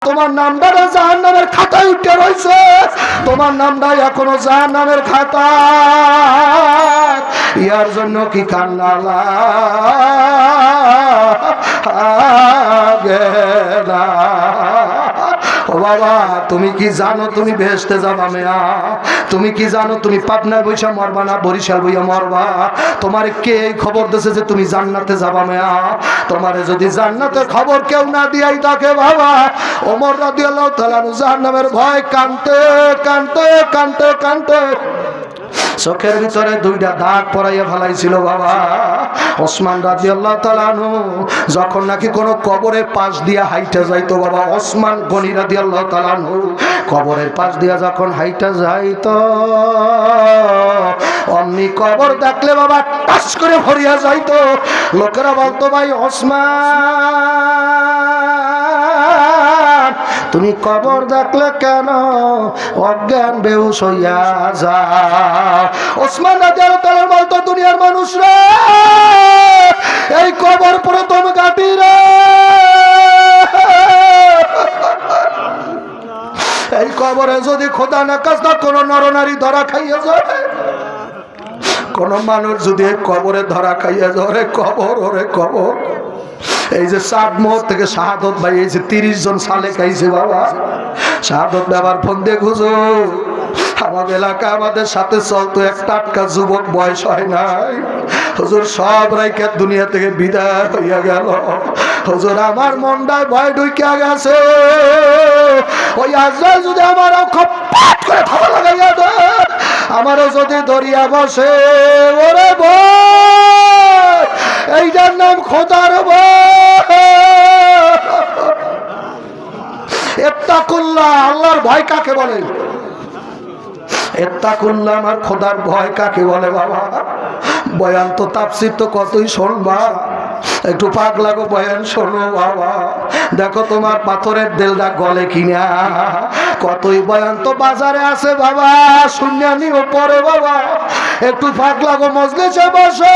তোমার নামটা জাহান্নামের খাতায় উঠে রয়েছে, তোমার নামটা এখনো জাহান্নামের খাতা। ইয়ার জন্য কি কান্না লাগে না? ও বাবা, তুমি কি জানো তুমি বেহেশতে যাবা মেয়া? তুমি কি জানো তুমি পাবনায় বৈশা মরবা না বরিশাল বইয়া মরবা? তোমার কে এই খবর দিয়েছে যে তুমি জান্নাতে যাবা মেয়া? তোমারে যদি জান্নাতের খবর কেউ না দিয়াই থাকে বাবা, ওমর রাদিয়াল্লাহু তাআলা জাহান্নামের ভয় কানতে কানতে কানতে কানতে চোখের ভিতরে দুইটা দাগ পরাইয়া ফেলাইছিল বাবা। ওসমান রাদিয়াল্লাহু তাআলা আনহু যখন নাকি কোনো কবরের পাশ দিয়া হাইটা যাইতো বাবা, ওসমান গনি রাদিয়াল্লাহু তাআলা আনহু কবরের পাশ দিয়া যখন হাইটা যাইতো, অমনি কবর দেখলে বাবা টাস করে ভরিয়া যাইতো। লোকেরা বলতো, ভাই ওসমান তুমি কবর দেখলে কেন অজ্ঞান বেহুশ হইয়া যাও? ওসমান রাদিয়াল্লাহু তাআলা বলতো, দুনিয়ার মানুষরা এই কবর প্রথম ঘাঁটি রে, এই কবরে যদি খোদা না খাস্তা কোনো নরনারী ধরা খাইয়া যায়, কোন মানুষ যদি কবরে ধরা খাইয়া যায়, ওরে কবর, ওরে কবর। এই যে সাত মোহর থেকে শাহাদত ভাই এই যে 30 জন সালে খাইছে বাবা। শাহাদত আবার ফোন দিয়ে খুঁজো, আমাদের এলাকা আমাদের সাথে চলতো এক টাটকা যুবক, বয়স হয় নাই, হুজুর সব রাইকে দুনিয়া থেকে বিদায় হইয়া গেল। হুজুর আমার মনটায় ভয় ঢুকিয়া গেছে, ওই আজরাইল যদি আমার খপ্পাত করে থাবা লাগাইয়া দেয়, আমারও যদি দরিয়া বসে, ওরে ভয়, এইটার নাম খোদার ভয়। ইত্তাকুল্লাহ, আল্লাহর ভয় কাকে বলে? ইত্তাকুল্লাহ, আমার খোদার ভয় কাকে বলে বাবা? বয়ান তো তাফসীর তো কতই শুনবা, একটু পাক লাগো বয়ান শোনো বাবা। দেখো তোমার পাথরের দেলটা গলে কিনা, কতই বয়ান তো বাজারে আছে বাবা, শুনিয়া নিও পরে বাবা। একটু ফাঁক লাগো, মজলিসে বসো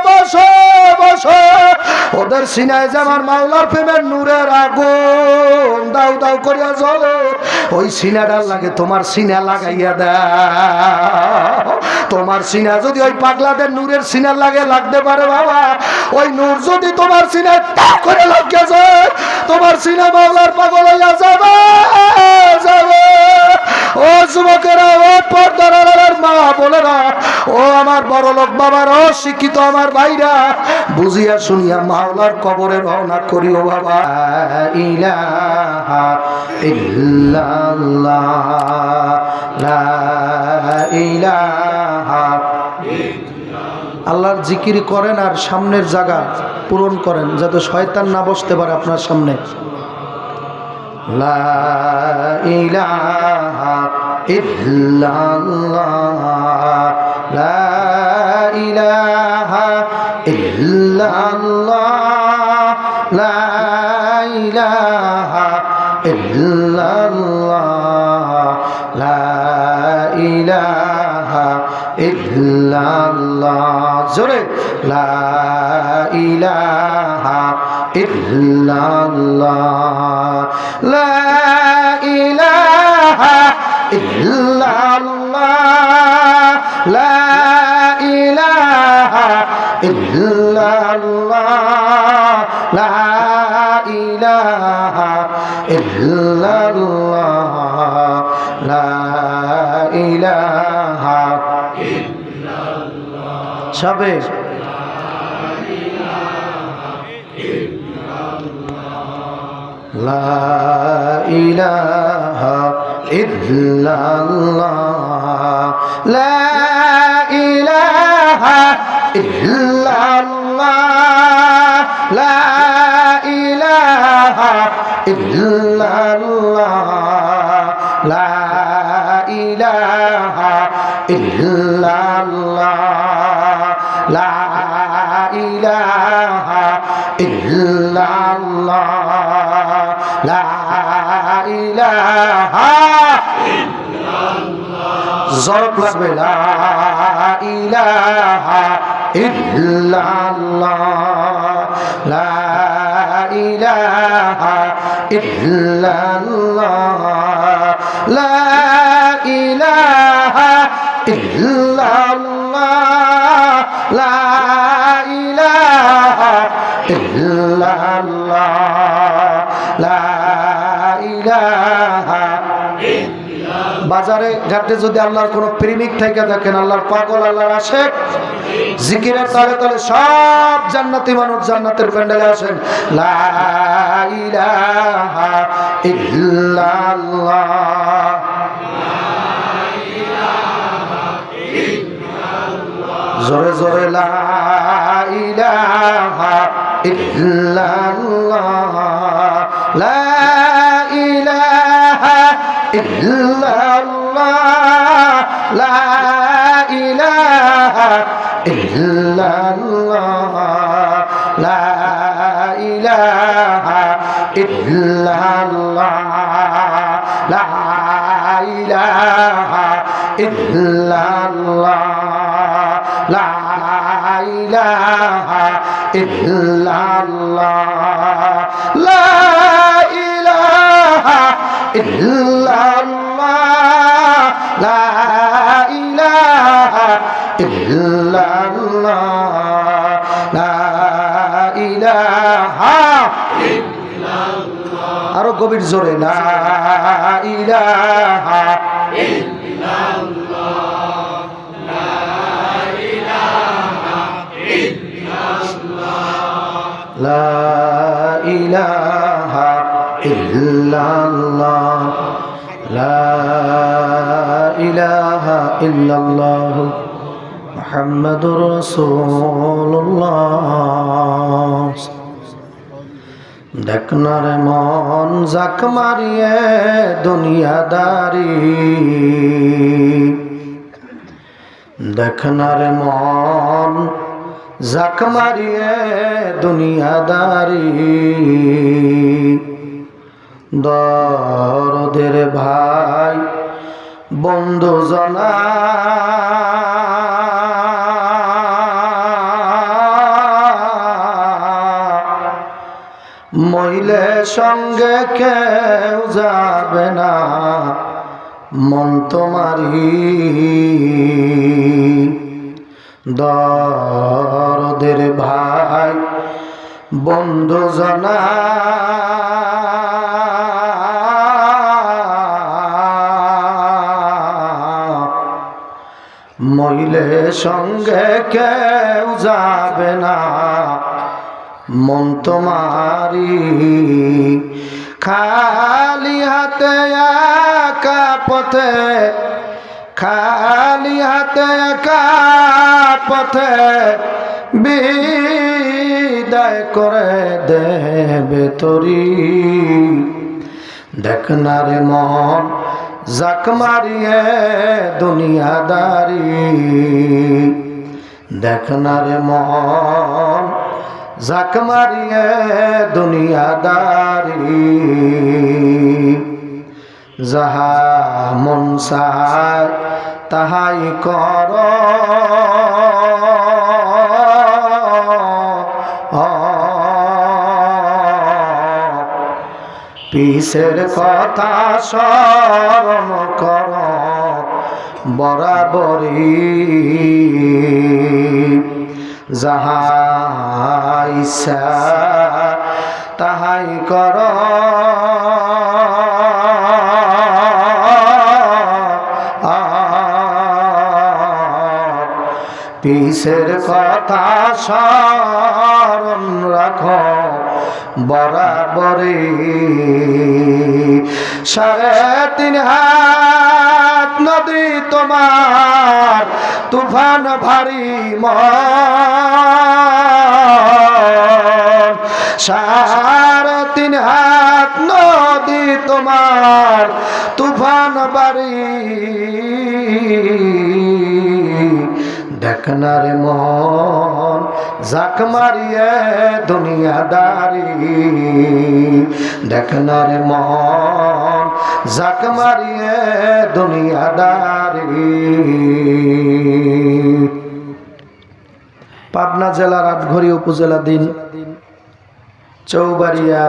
বসো বসো। ওদের সিনায় যে আমার মাওলার প্রেমের নূরের আগুন দাউ দাউ করিয়া জ্বলে, ওই সিনাটার লাগে তোমার সিনা লাগাইয়া দাও। তোমার সিনা যদি ওই পাগলাদের নূরের সিনা লাগে, লাগতে পারে বাবা। ওই নূর যদি তোমার সিনায় টাক করে লাগিয়ে যায়, তোমার সিনা মাওলার পাগল হইয়া যাবে যাবে। ও যুবকেরা, ও পর্দার আড়ালের মা বোনেরা, ও আমার বড় লোক বাবার, ও শিক্ষিত আমার ভাইরা, বুঝিয়া শুনিয়া মাওলার কবরে রওনা করিও বাবা। ইলাহা ইল্লাল্লাহ, লা ইলাহা। আল্লাহর জিকির করেন আর সামনের জায়গা পূরণ করেন, যাতে শয়তান না বসতে পারে আপনার সামনে। লা ইলাহা ইল্লাল্লাহ, লা ইলাহা ইল্লাল্লাহ, লা ইলাহা ইল্লাল্লাহ, লা ইলাহা ইল্লাল্লাহ। জোরে লা ইলাহা ইল্লাল্লাহ, লা ইলাহা ইল্লাল্লাহ, লা ইলাহা ইল্লাল্লাহ, লা ইলাহা ইল্লাল্লাহ, লা ইলাহা ইল্লাল্লাহ। সবে লা ইলাহা ইল্লাল্লাহ, লা ইলাহা ইল্লাল্লাহ, লা ইলাহা ইল্লাল্লাহ, লা ইলাহা ইল্লাল্লাহ, লা ইলাহা ইল্লাল্লাহ, লা ইলাহা ইল্লাল্লাহ। জরব লাগবে, লা ইলাহা ইল্লাল্লাহ, লা ইলাহা ইলাহা ইল্লাল্লাহ লা ইলাহা ইল্লাল্লাহ লা ইলাহা ইল্লাল্লাহ লা ইলাহা। বাজারে ঘাটে যদি আল্লাহর কোন প্রেমিক থেকে দেখেন, আল্লাহর পাগল, আল্লাহর আশিক, জিকিরের তালে তালে সব জান্নাতি মানুষ জান্নাতের প্যান্ডেলে আসেন। লা ইলাহা ইল্লাল্লাহ জোরে জোরে লা ইলাহা ইল্লাল্লাহ লা ইলাহা ইল্লাল্লাহ লা ইলাহা ইল্লাল্লাহ লা ইলাহা ইল্লাল্লাহ লা ইলাহা ইল্লাল্লাহ লা ইলাহা ইল্লাল্লাহ লা ইলাহা ইল্লাল্লাহ লা ইলাহা ইল্লাল্লাহ লা ইলাহা ইল্লাল্লাহ। আরো গভীর জোরে লা ইলাহা ইল্লাল্লাহ লা ইলাহা ইল্লাল্লাহ লা ইলাহা ইল্লাল্লাহ লা ইলাহা ইল্লাল্লাহ মুহাম্মাদুর রাসূলুল্লাহ। দেখনার মন জাক মারিয়ে দুনিয়াদারি, দেখনার মন জাক মারিয়ে দুনিয়াদারি, দরদের ভাই বন্ধু জনা মইলে সঙ্গে কেউ যাবে না মন তোমারি, দরদের ভাই বন্ধু জনা মইলে সঙ্গে কেউ যাবে না মন তোমারি, খালি হাতে একা পথে, খালি হাতে একা পথে বিদায় করে দেবে তরি। দেখনারে মন জাক মারিয়ে দুনিয়াদারি, দেখনারে মন জাক মারিয়ে দুনিয়াদারি, যাহা মন চায় তাহাই কর, পিছের কথা স্মরণ কর বরাবরি, যাহা ইচ্ছা তাহাই কর, পিছের কথা স্মরণ রাখ বরাবরি। 3.5 হাত নদী তোমার তুফান ভারী মন, 3.5 হাত নদী তোমার তুফান ভারী, দেখনার মন জাক মারিয়ে দুনিয়াদারি, দেখনার মন জাক মারিয়ে দুনিয়াদারি। পাবনা জেলার আটঘরিয়া উপজেলাধীন চৌবাড়িয়া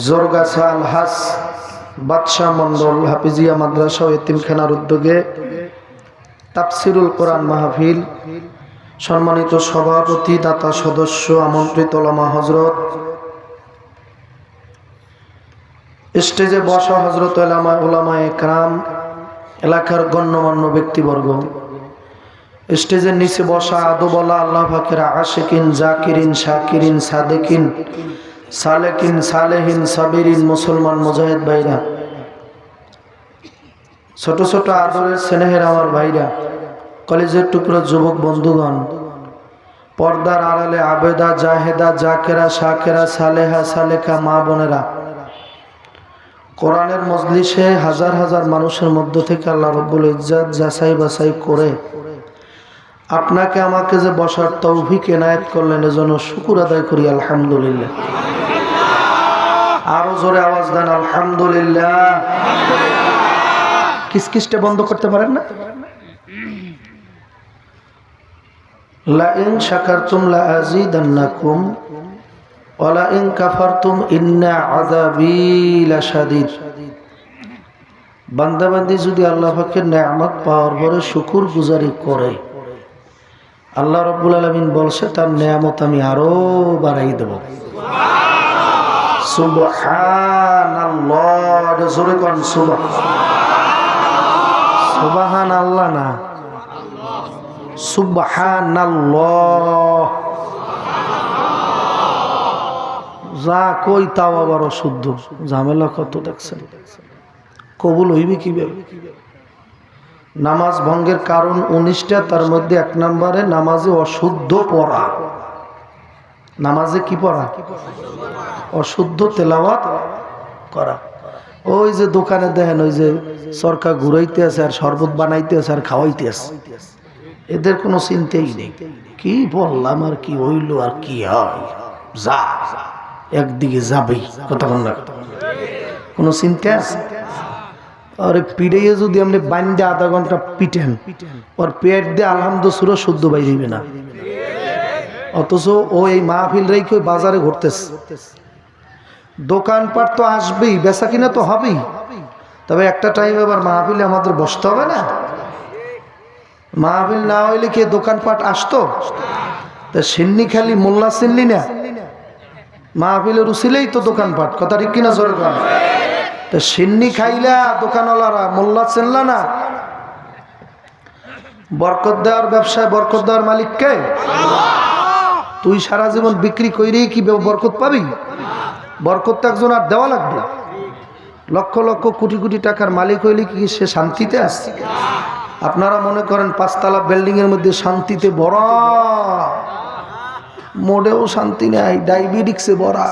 জোরগাছা আলহাস বাদশাহ মন্ডল হাফিজিয়া মাদ্রাসা ও এতিমখানার উদ্যোগে তাফসিরুল কোরআন মাহফিল, সম্মানিত সভাপতি, দাতা সদস্য, আমন্ত্রিত ওলামা হযরত, স্টেজে বসা হযরত উলামায়ে কেরাম, এলাকার গণ্যমান্য ব্যক্তিবর্গ, স্টেজের নিচে বসা আদবওয়ালা আল্লাহ পাকের আশিকিন, জাকিরিন, শাকিরিন, সাদিকিন, সালেকিন, সালেহিন, সাবিরিন মুসলমান মুজাহিদ ভাইরা, ছোট ছোট আদরের স্নেহের আমার ভাইরা, কলেজের টুকরো যুবক বন্ধুগণ, পর্দার আড়ালে আবেদা, জাহেদা, জাকেরা, শাকেরা, সালেহা, সালেকা মা বোনেরা, কোরআনের মজলিসে হাজার হাজার মানুষের মধ্য থেকে আল্লাহ রব্বুল ইজ্জত যাচাই বাছাই করে আপনাকে আমাকে যে বসার তৌফিক এনায়েত করলেন, এজন্য শুকর আদায় করি আলহামদুলিল্লাহ। আরো জোরে আওয়াজ দেন আলহামদুলিল্লাহ। কিসকিসটা বন্ধ করতে পারেন না? লা ইন শাকারতুম লা আযীদান্নাকুম ওয়া লা ইন কাফারতুম ইন্না আযাবী লাশাদীদ। বান্দাবান্দি যদি আল্লাহ পাকের নেয়ামত পাওয়ার পরে শুকর গুজারি করে, আল্লাহ রাব্বুল আলামিন বলছে তার নেয়ামত আমি আরো বাড়াই দেব। সুবহানাল্লাহ, জোরে কোন সুবহানাল্লাহ না, সুবহানাল্লাহ। যা কই তাও আবার অশুদ্ধ, ঝামেলা কত দেখছেন। কবুল হইবে কিভাবে? নামাজ ভঙ্গের কারণ 19টা, তার মধ্যে 1 নম্বরে নামাজে অশুদ্ধ পড়া। নামাজে কি পড়া? অশুদ্ধ তেলাওয়াত করা। ওই যে দোকানে দেখেন ওই যে সরকা ঘুরাইতে আছে আর শরবত বানাইতে আছে আর খাওয়াইতে আছে, এদের কোনো চিন্তাই নেই। কি বললাম আর কি হইল আর কি হয়, যা একদিকে যাবেই, কতক্ষণ না কোনো চিন্তা আছে? আরে পিড়াইয়ে যদি আপনি বান্ধে আধা ঘন্টা পিটেন, ওর পেট দিয়ে আলহামদুলিল্লাহ শুদ্ধ বাইরিবে না, অথচ ও এই মাহফিল রেখে বাজারে ঘুরতেছে। দোকানপাট তো আসবেই, বেচা কিনা তো হবেই, তবে একটা টাইম এবার মাহফিলে আমাদের বসতে হবে না? মাহফিল না হইলে কি দোকানপাট আসতো? তা সিন্নি খালি মোল্লা চিনলি না, মাহফিলের উছিলেই তো দোকানপাট, কথা ঠিক কিনা জোরে কর। তা সিন্নি খাইলা দোকানওয়ালারা মোল্লা চিনলা না? বরকত দেওয়ার ব্যবসায় বরকত দেওয়ার মালিক কে? তুই সারা জীবন বিক্রি কইরেই কি বরকত পাবি? বরকত তো একজন আর দেওয়া লাগবে। লক্ষ লক্ষ কোটি কোটি টাকার মালিক হইলে কি সে শান্তিতে আছে? আপনারা মনে করেন 5 তলা বিল্ডিং এর মধ্যে শান্তিতে ভরা, মোড়েও শান্তি নাই, ডায়াবেটিক্সে ভরা,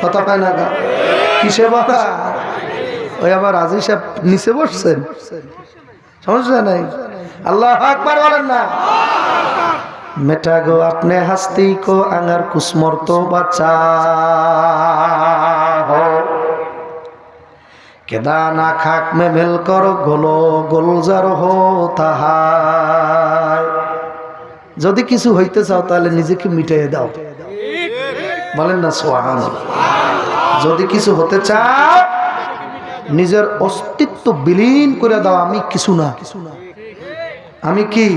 কথা পায় না। কিসে ভরা? ওই আবার আজি সাহেব নিচে বসছেন, সমস্যা নাই। আল্লাহু আকবার বলেন না। মেটা গো আপনি হাস্তি কো আঙ্গার কুসমর তো বাচ্চা हो কেদানা খাক মে মেল কর গোলো গোলজার হোতা হায়। যদি কিছু হইতে চাও তাহলে নিজেকে মিটাইয়ে দাও, বলেন না সুবহানাল্লাহ। যদি কিছু হতে চাও নিজের অস্তিত্ব বিলীন করে দাও, আমি কিছু না, আমি কি?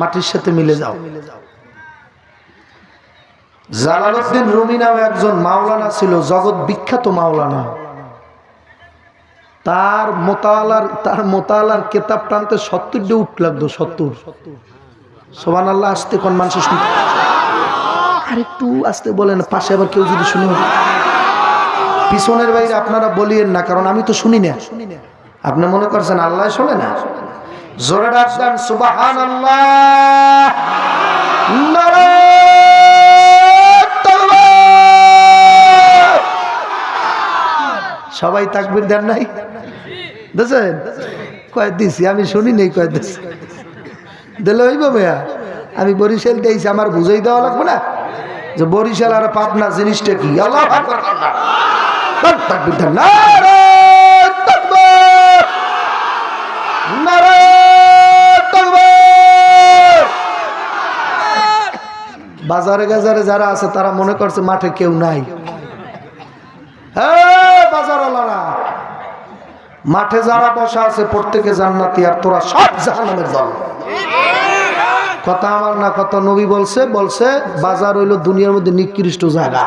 মাটির সাথে মিলে যাও। জালালউদ্দিন রুমি নামে একজন মাওলানা ছিল, জগৎ বিখ্যাত মাওলানা। তার মোতালার কিতাব টানতে 70 উঠ লাগতো, 70। সুবহানাল্লাহ। আস্তে কোন মানুষ শুনতে, আর একটু আস্তে বলেন, পাশে আবার কেউ যদি শুনে। পিছনের বাইরে আপনারা বলিয়েন না, কারণ আমি তো শুনি না। আপনি মনে করছেন আল্লাহ শোনে না? জোরে ডাক দেন সুবহানাল্লাহ। সবাই তাকবীর দেন নাই? দেখছেন কয় দিছি, আমি শুনি নেই কয় দিছি। দিলে হইব ভাইয়া? আমি বরিশাল দিয়েছি, আমার বুঝাই দেওয়া লাগবে না যে বরিশাল আর পাবনা জিনিসটা কি? আল্লাহু আকবার। তাকবীর দেন। নারে তাকবীর, নারে তাকবীর। বাজারে গাজারে যারা আছে তারা মনে করছে মাঠে কেউ নাই, মাঠে যারা বসা আছে প্রত্যেকে জান্নাতি, আর তোরা সব জাহান্নামের দল। কথা আমার না, কথা নবী বলছে। বলছে বাজার হইল দুনিয়ার মধ্যে নিকৃষ্ট জায়গা।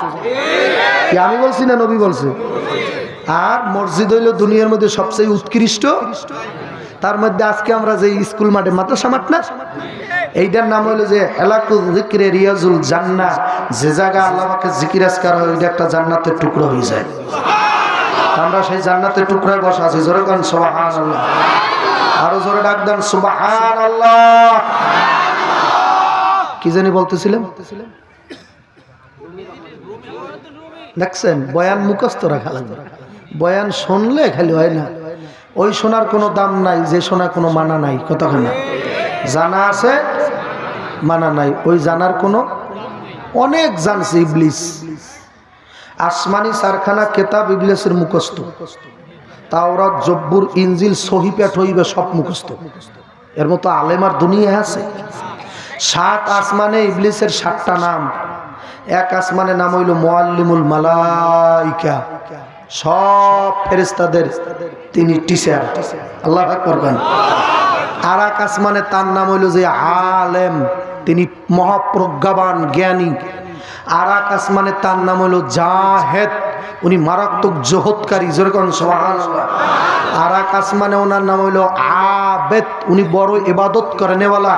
কি আমি বলছি না নবী বলছে? আর মসজিদ হইল দুনিয়ার মধ্যে সবচেয়ে উৎকৃষ্ট। তার মধ্যে আজকে আমরা যে স্কুল মাঠে, মাদ্রাসা মাঠ না, এইটার নাম হইলো যে এলাকুল যিকরে রিয়াজুল জান্নাহ। যে জায়গা আল্লাহ পাকের জিকির আজকার হয়, ওইটা একটা জান্নাতের টুকরো হয়ে যায়। আমরা সেই জান্নাতের টুকরায় বসা আছি। জোরে গান সুবহানাল্লাহ, আরো জোরে ডাক দেন সুবহানাল্লাহ। কি জানি বলতেছিলাম? দেখছেন, বয়ান মুখস্থ রাখা লাগবে। বয়ান শুনলে খালি হয় না, ওই শোনার কোনো দাম নাই যে শোনার কোনো মানা নাই। কতক্ষণ না জানা আছে, মানা নাই। ওই জানার কোনো, অনেক জানছে ইবলিস। আসমানি চারখানা কেতাব ইবলিসের মুখস্থ। তাওরাত, জব্বুর, ইনজিল, সহিফা টহিফা সব মুখস্থ। এর মতো আলেম আর দুনিয়া আছে? 7 আসমানে ইবলিসের 7টা নাম। এক আসমানে নাম হইল মুআল্লিমুল মালাইকা, সব ফেরেশতাদের তিনি টিচার। আল্লাহু আকবার গান। আর এক আসমানে তার নাম হইল যে আলেম, তিনি মহাপ্রজ্ঞাবান জ্ঞানী। আর এক আসমানে তার নাম হইল জাহেদ, উনি মারাত্মক জোহদকারী। যেরকম সুবহানাল্লাহ। আর এক আসমানে ওনার নাম হইল আবেদ, উনি বড় ইবাদত করেনেওয়ালা।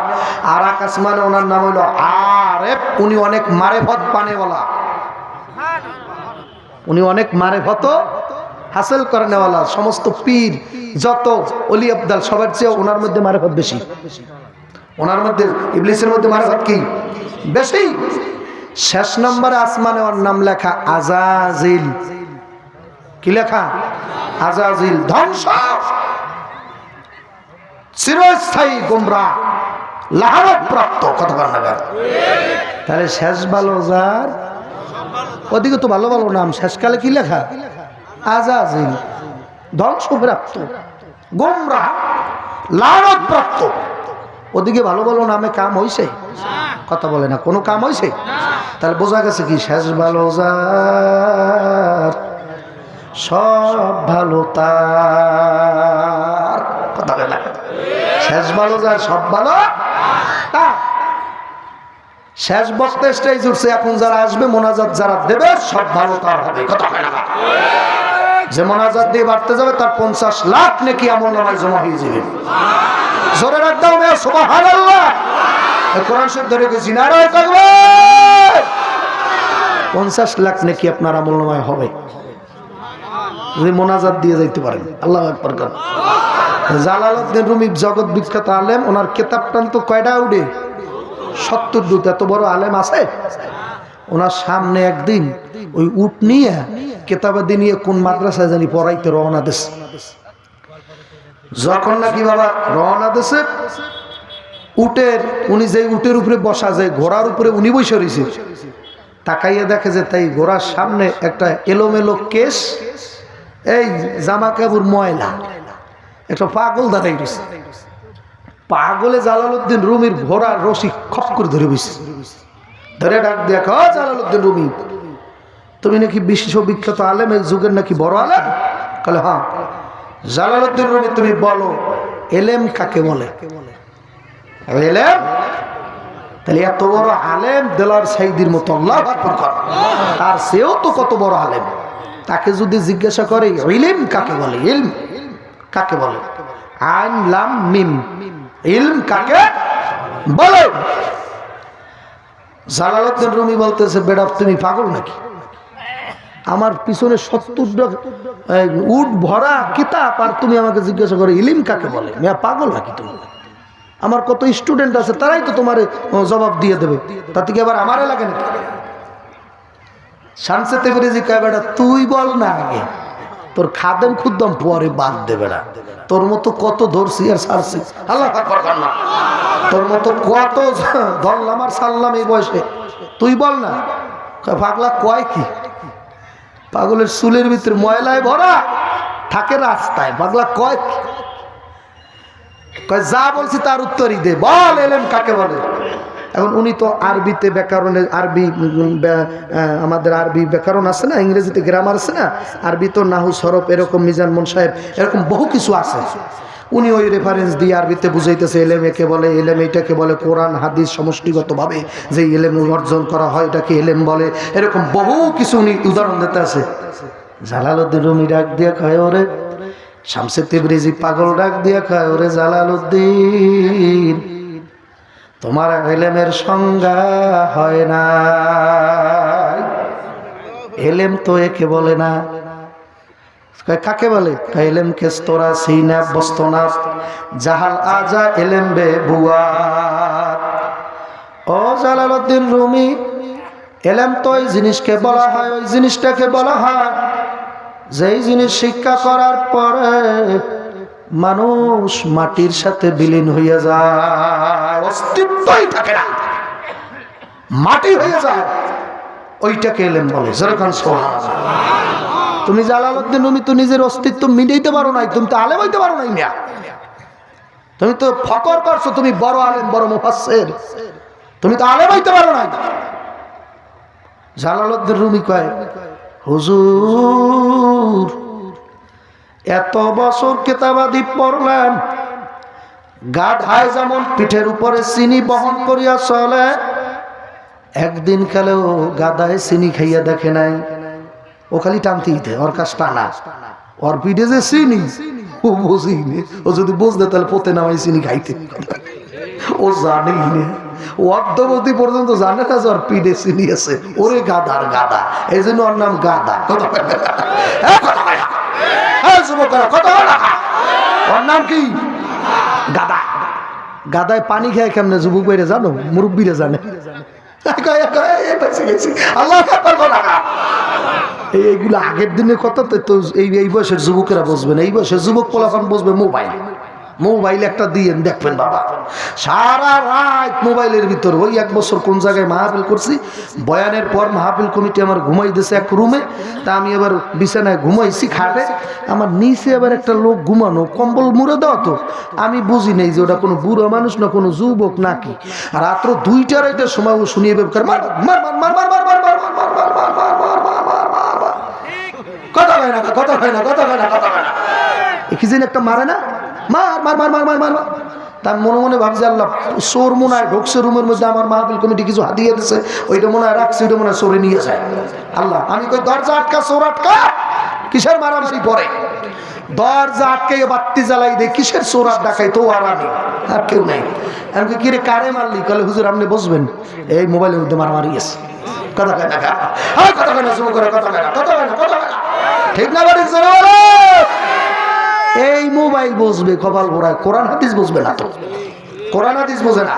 আর এক আসমানে ওনার নাম হইল আরেফ, উনি অনেক মারেফত পানেওয়ালা। উনি অনেক মারেফত হাসিল করেনেওয়ালা। সমস্ত পীর যত ওলি আব্দাল সবার চেয়ে ওনার মধ্যে মারেফত বেশি। ওনার মধ্যে, ইবলিসের মধ্যে মারেফত কি বেশি। শেষ নম্বরে আসমানে ওর নাম লেখা আজাজিল। কি লেখা? আজাজিল। ধ্বংস, চিরস্থায়ী গোমরাহ, লাহানত প্রাপ্ত। কথা বল না। তাহলে শেষ ভালো যার, ওদিকে তো ভালো ভালো নাম, শেষকালে কি লেখা? আজাজিল। ধ্বংসপ্রাপ্ত, গোমরাহ, লানত প্রাপ্ত। ওদিকে ভালো ভালো নামে কাম হইছে? কথা বলে না, কোনো কাম হইছে? তাহলে বোঝা গেছে কি, শেষ ভালো যার সব ভালো তার। কথা বলে না, শেষ ভালো যার সব ভালো তার। শেষ বক্তা স্টেজ উঠছে, এখন যারা আসবে মোনাজাত যারা দেবে সব ভালো তার হবে। কথা বলে না, যে মোনাজাত দিয়ে বাড়তে যাবে তার 50 লাখ নেকি আমলনামায় জমা হয়ে যাবে। জোরে রাখ দাও মেয়ে সুবহানাল্লাহ। কোরআন শরীফ ধরে গেছি, নারায়ে তাকবীর। 50 লাখ নেকি আপনার আমলনামায় হবে যদি মোনাজাত দিয়ে যাইতে পারেন। আল্লাহু আকবার। জালালউদ্দিন রুমি জগৎ বিখ্যাত আলেম, ওনার কিতাবটান তো কয়টা উঠে 72। এত বড় আলেম আছে। ওনার সামনে একদিন ওই উট নিয়ে কেতাবাদি নিয়ে কোন মাদ্রাসায় জানি পড়াইতে রওনা দিছে। যখন নাকি বাবা রওনা দিছে, উটের, উনি যে উটের উপরে বসা যায়, ঘোড়ার উপরে উনি বসে রয়েছে, তাকাইয়ে দেখে যে তাই ঘোড়ার সামনে একটা এলোমেলো কেশ, এই জামা কাপড় ময়লা, একটা পাগল দাঁড়াই রয়েছে। পাগলে জালালউদ্দিন রুমির ঘোড়ার রশি খপ করে ধরে বসে, ধরে ডাক দেখো জালালউদ্দিন রুমি, তুমি নাকি বিশ্ববিখ্যাত আলেম, এই যুগের নাকি বড় আলেম? বলে হ্যাঁ। জালালউদ্দিন রুমি, তুমি বলো এলেম কাকে বলে? এলেম? তাহলে এত বড় আলেম দেলার সাইদির মতো, আল্লাহু আকবার, তার সেও তো কত বড় আলেম। তাকে যদি জিজ্ঞাসা করে ইলম কাকে বলে, ইলম কাকে বলে, আইন লাম মিম, ইলম কাকে বলে? জালালউদ্দিন রুমি বলতেছে, বেটা তুমি পাগল নাকি? আমার পিছনে 70টা উট ভরা কিতাব, আর তুমি আমাকে জিজ্ঞাসা করে ইলম কাকে বলে? মিয়া পাগল নাকি তুমি? আমার কত স্টুডেন্ট আছে, তারাই তো তোমার জবাব দিয়ে দেবে, তাতে কি আবার আমারে লাগে নাকি? শানসেতে বেরেজি কয়, বেটা তুই বল না আগে, তোর খাদেম খুদ্দম পরে বাদ দেবে না। তোর মতো কত ধরছি আর ছাড়ছি, আল্লাহ আকবার না, তোর মতো কত ধরলাম আর ছাড়লাম এই বয়সে, তুই বল না। পাগলা কয় কি? পাগলের চুলের ভিতরে ময়লায় ভরা থাকে রাস্তায়, পাগলা কয় কি? কয় যা বলছি তার উত্তরই দে, বল এলেম কাকে বলে? এখন উনি তো আরবিতে ব্যাকরণে আরবি আমাদের আরবি ব্যাকরণ আছে না, ইংরেজিতে গ্রামার আছে না, আরবি তো নাহু সরফ এরকম মিজান মন সাহেব এরকম বহু কিছু আছে। উনি ওই রেফারেন্স দিয়ে আরবিতে বুঝাইতেছে এলেম একে বলে, এলেম এইটাকে বলে, কোরআন হাদিস সমষ্টিগতভাবে যে এলেম অর্জন করা হয় এটাকে এলেম বলে, এরকম বহু কিছু উনি উদাহরণ দিতে আছে। জালালউদ্দিন রুমি ডাক দিয়ে কয় ওরে শামসে তিবরিজি পাগল ডাক দিয়ে কয় ওরে জালালউদ্দিন তোমার এলেমের সংজ্ঞা হয় না, এলেম তো একে বলে না। কাকে বলে? এলেম কেস্তরা সিনা বস্তনা জাহাল আজা এলেম বে বুয়াত। ও জালালউদ্দিন রুমি, এলেম তো ওই জিনিসকে বলা হয়, ওই জিনিসটাকে বলা হয় যেই জিনিস শিক্ষা করার পরে মানুষ মাটির সাথে বিলীন হইয়া যায়, অস্তিত্বই থাকে না, মাটি হয়ে যায়, ওইটাকে এলেম বলে। যেরকম তুমি জালালউদ্দিন রুমি তো নিজের অস্তিত্ব মিটাইতে পারো নাই, তুমি তো আলেম হইতে পারো নাই মিয়া, তুমি তো ফকর করছো তুমি বড় আলেম বড় মুফাসসির, তুমি তো আলেম হইতে পারো নাই। জালালউদ্দিন রুমি কয় হুজুর এত বছর কিতাবাদি পড়লাম, গাধায় যেমন পিঠের উপরে চিনি বহন করিয়া চলে, একদিন কালেও গাধায় চিনি খাইয়া দেখে নাই। ও খালি টানতেই দেয়, ওর কাজ টানা, ওর পিঠে যে চিনি ও বুঝিনি, ও যদি বুঝতে তাহলে পোতে নামাই চিনি খাইতে, ও জানেই না, ও অর্ধবতী পর্যন্ত জানে না যে ওর পিঠে চিনি আছে। ওরে গাধার গাধা, এই জন্য ওর নাম গাধা। ওর নাম কি? গাধা। গাধায় পানি খায় কেমনে যুবক বাইরে জানো? মুরব্বীরা জানে। এইগুলো আগের দিনের কথা তো, এই বয়সের যুবকেরা বুঝবে না, এই বয়সের যুবক পোলাপান বুঝবে মোবাইল। মোবাইল একটা দিয়ে দেখবেন বাবা, সারা রাত মোবাইলের ভিতর। ওই এক বছর কোন জায়গায় মাহফিল করছি, বয়ানের পর মাহফিল কমিটি আমার ঘুমাই দিয়েছে এক রুমে, তা আমি এবার বিছানায় ঘুমাইছি খাটে, আমার নিচে আবার একটা লোক ঘুমানো, কম্বল মুড়ে দেওয়া, তো আমি বুঝি নেই যে ওটা কোনো বুড়ো মানুষ না কোনো যুবক নাকি। আর রাত্র 2টা সময় ও শুনিয়ে কথা হয় না, কথা হয় না, কথা হয় না, কথা হয় না, কি যেন একটা মারে না, মার মার মার মার মার মার। তার মনে মনে ভাবছি আল্লাহ চোর মনে হয় ঢুকছে রুমের মধ্যে, আমার মাহফিল কমিটি কিছু হাতিয়ে দিচ্ছে, ওইটা মনে হয় রাখছে, ওইটা মনে হয় চোরে নিয়ে যায়। আল্লাহ আমি কই দরজা আটকা, চোর আটকা, কিসের মারামারি পরে? দরজা আটকে বাতি জ্বালাই দে, কিসের চোর আর ডাকাই তো আর আমি আর কেউ নেই। আমি কি রে কারে মারলি? কলে হুজুর আপনি বসবেন, এই মোবাইলের মধ্যে মারামারি আছে। কথা কয় না, কথা কয় না, শুরু করে কথা কয় না, কথা কয় না, কথা কয় না, ঠিক না? বাড়ি এই মোবাইল বুঝবে কপাল পোড়ায়, কোরআন হাদিস বুঝবে না, তো কোরআন হাদিস বোঝে না।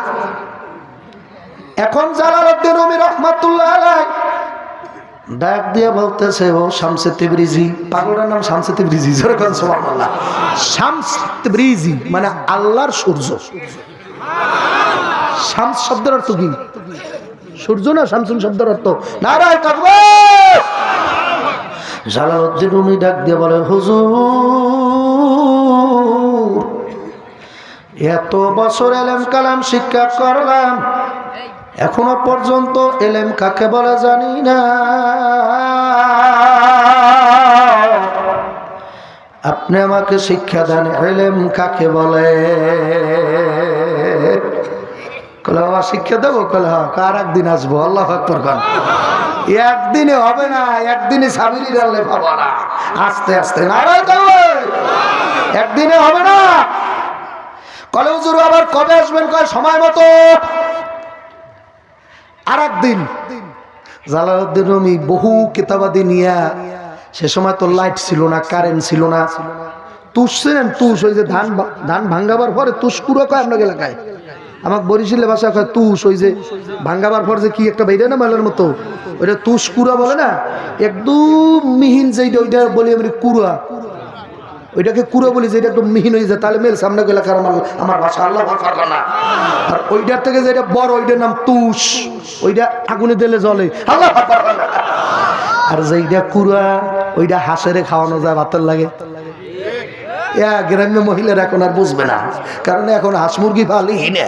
এখন জালালউদ্দিন রুমি রাহমাতুল্লাহ আলাইহি ডাক দিয়ে বলতেছে ও শামসে তিবরিজি, পাগলটার নাম শামসে তিবরিজি, যেরকম সুবহানাল্লাহ। শামস তিবরিজি মানে আল্লাহর সূর্য। শামস শব্দের অর্থ কি? সূর্য না? শামসুন শব্দের অর্থ নারায়ে তাকবীর। জালালউদ্দিন রুমি ডাক দিয়ে বলে হুজুর এত বছর এলেম কালাম শিক্ষা করলাম, এখনো পর্যন্ত এলেম কাকে বলে জানি না, আপনি আমাকে শিক্ষা দেন এলেম কাকে বলে। কলে বাবা শিক্ষা দেবো? কলে হ্যাঁ, কার একদিন আসবো। আল্লাহু আকবার খান। একদিনে হবে না, একদিনে সাবিরি ডাললে পাবো না, আস্তে আস্তে নারায় তাকবীর, একদিনে হবে না। কলে হুজুর আবার কবে আসবেন? কয় সময় মতো আর একদিন। জালালউদ্দিন রুমি বহু কিতাবাদি নিয়া, সে সময় তো লাইট ছিল না, কারেন্ট ছিল না, তুষ ছিলেন, তুষ, ওই যে ধান ভাঙ্গাবার পরে তুষ কুড়ো কয় আপনাকে এলাকায়, আমাকে বরিশালে ভাষা কয় তুষ, ওই যে ভাঙ্গাবার পর যে কি একটা বাইরে না মেলার মতো, ওইটা তুষ কুড়া বলে না, একদম মিহিন যেইটা, ওইটা বলি আমি কুড়া, ওইটাকে কুড়ো বলি, যেটা একদম মিহিন হয়ে যায়, তাহলে মেল সামনে গেলে কারণ আমার ভাষা আল্লাহ ভাষা না। আর ওইটার থেকে যেটা বড়, ওইটার নাম তুষ, ওইটা আগুনে দিলে জ্বলে, আল্লাহ। আর যেইটা কুড়া, ওইটা হাঁসেরে খাওয়ানো যায়, ভাতের লাগে। গ্রাম্য মহিলারা এখন আর বুঝবে না, কারণ এখন হাঁস মুরগি পালি না,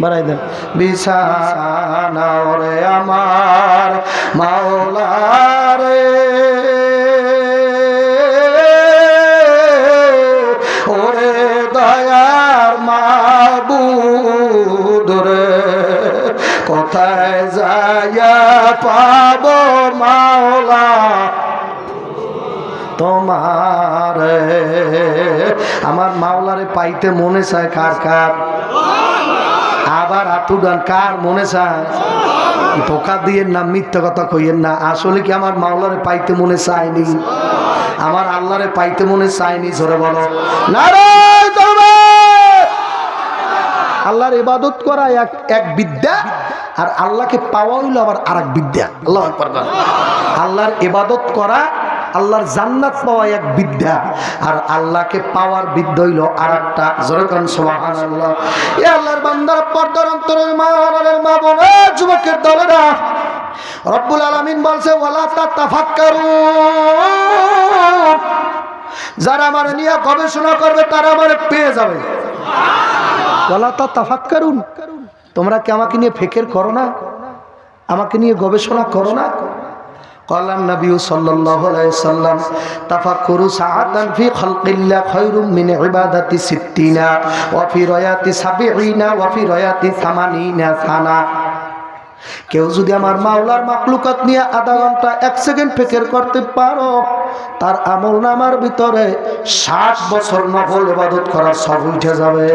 বাড়াই দেন। বিছানা ওরে আমার মাওলা রে, ওরে দয়ার মাবুদ রে, কোথায় যাইয়া পাব মাওলা তোমার। আমার মাওলারে পাইতে মনে চায় কার কার? আবার আতুডান কার মনে চায়? ধোকা দিয়ে না, মিথ্যা কথা কইয়েন না। আসলে কি আমার মাওলারে পাইতে মনে চায়নি? আমার আল্লাহরে পাইতে মনে চায়নি? জোরে বলো নারায়ে তাকবীর। আল্লাহর ইবাদত করা এক বিদ্যা, আর আল্লাহকে পাওয়া হইল আবার আরেক বিদ্যা। আল্লাহু আকবার। আল্লাহর ইবাদত করা, আল্লাহর জান্নাত পাওয়া এক বিদ্যা, আর আল্লাহকে পাওয়ার বিদ্যা হইল আরেকটা। জোরে কোন সুবহানাল্লাহ। এ আল্লাহর বান্দার পর্দার অন্তরের মা বোনে, যুবকের দলেরা, রব্বুল আলামিন বলছে ওয়ালা তাতাফাক্কারুন, যারা আমার নিয়ে গবেষণা করবে তারা আমারে পেয়ে যাবে। ওয়ালা তাতাফাক্কারুন, তোমরা কি আমাকে নিয়ে ফিকির করো না? আমাকে নিয়ে গবেষণা করো না? قال النبي صلى الله عليه وسلم تفكر ساعة في خلق الله خير من عبادة 60 وفي رواية 70 وفي رواية 80 سنة। কেউ যদি আমার মাওলার মাখলুকাত নিয়ে আধা ঘন্টা 1 সেকেন্ড ফিকির করতে পারো, তার আমলনামার ভিতরে 60 বছর নফল ইবাদত করার সব উঠে যাবে।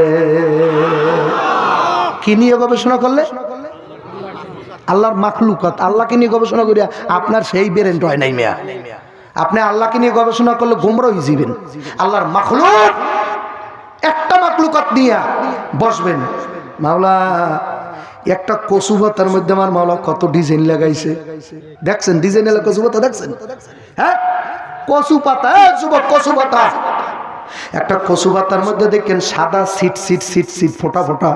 কি নিয়ে গবেষণা করলে? আল্লাহর মাখলুকাত। আল্লাহকে নিয়ে গবেষণা করিয়া আপনার সেই ব্রেন হয় নাই মিয়া। আপনি আল্লাহকে নিয়ে গবেষণা করলে গোমরা হয়ে যাবেন। আল্লাহর মাখলুক, একটা মাখলুকাত নিয়ে বসবেন। মাওলা একটা কচু পাতার মধ্যে আমার মাওলা কত ডিজাইন লাগাইছে, দেখছেন? ডিজাইন এলা কচু পাতা দেখছেন? হ্যাঁ, কচু পাতা, যুবক কচু পাতা। একটা কচু পাতার মধ্যে দেখেন সাদা সিট সিট সিট সিট ফোটা ফোটা,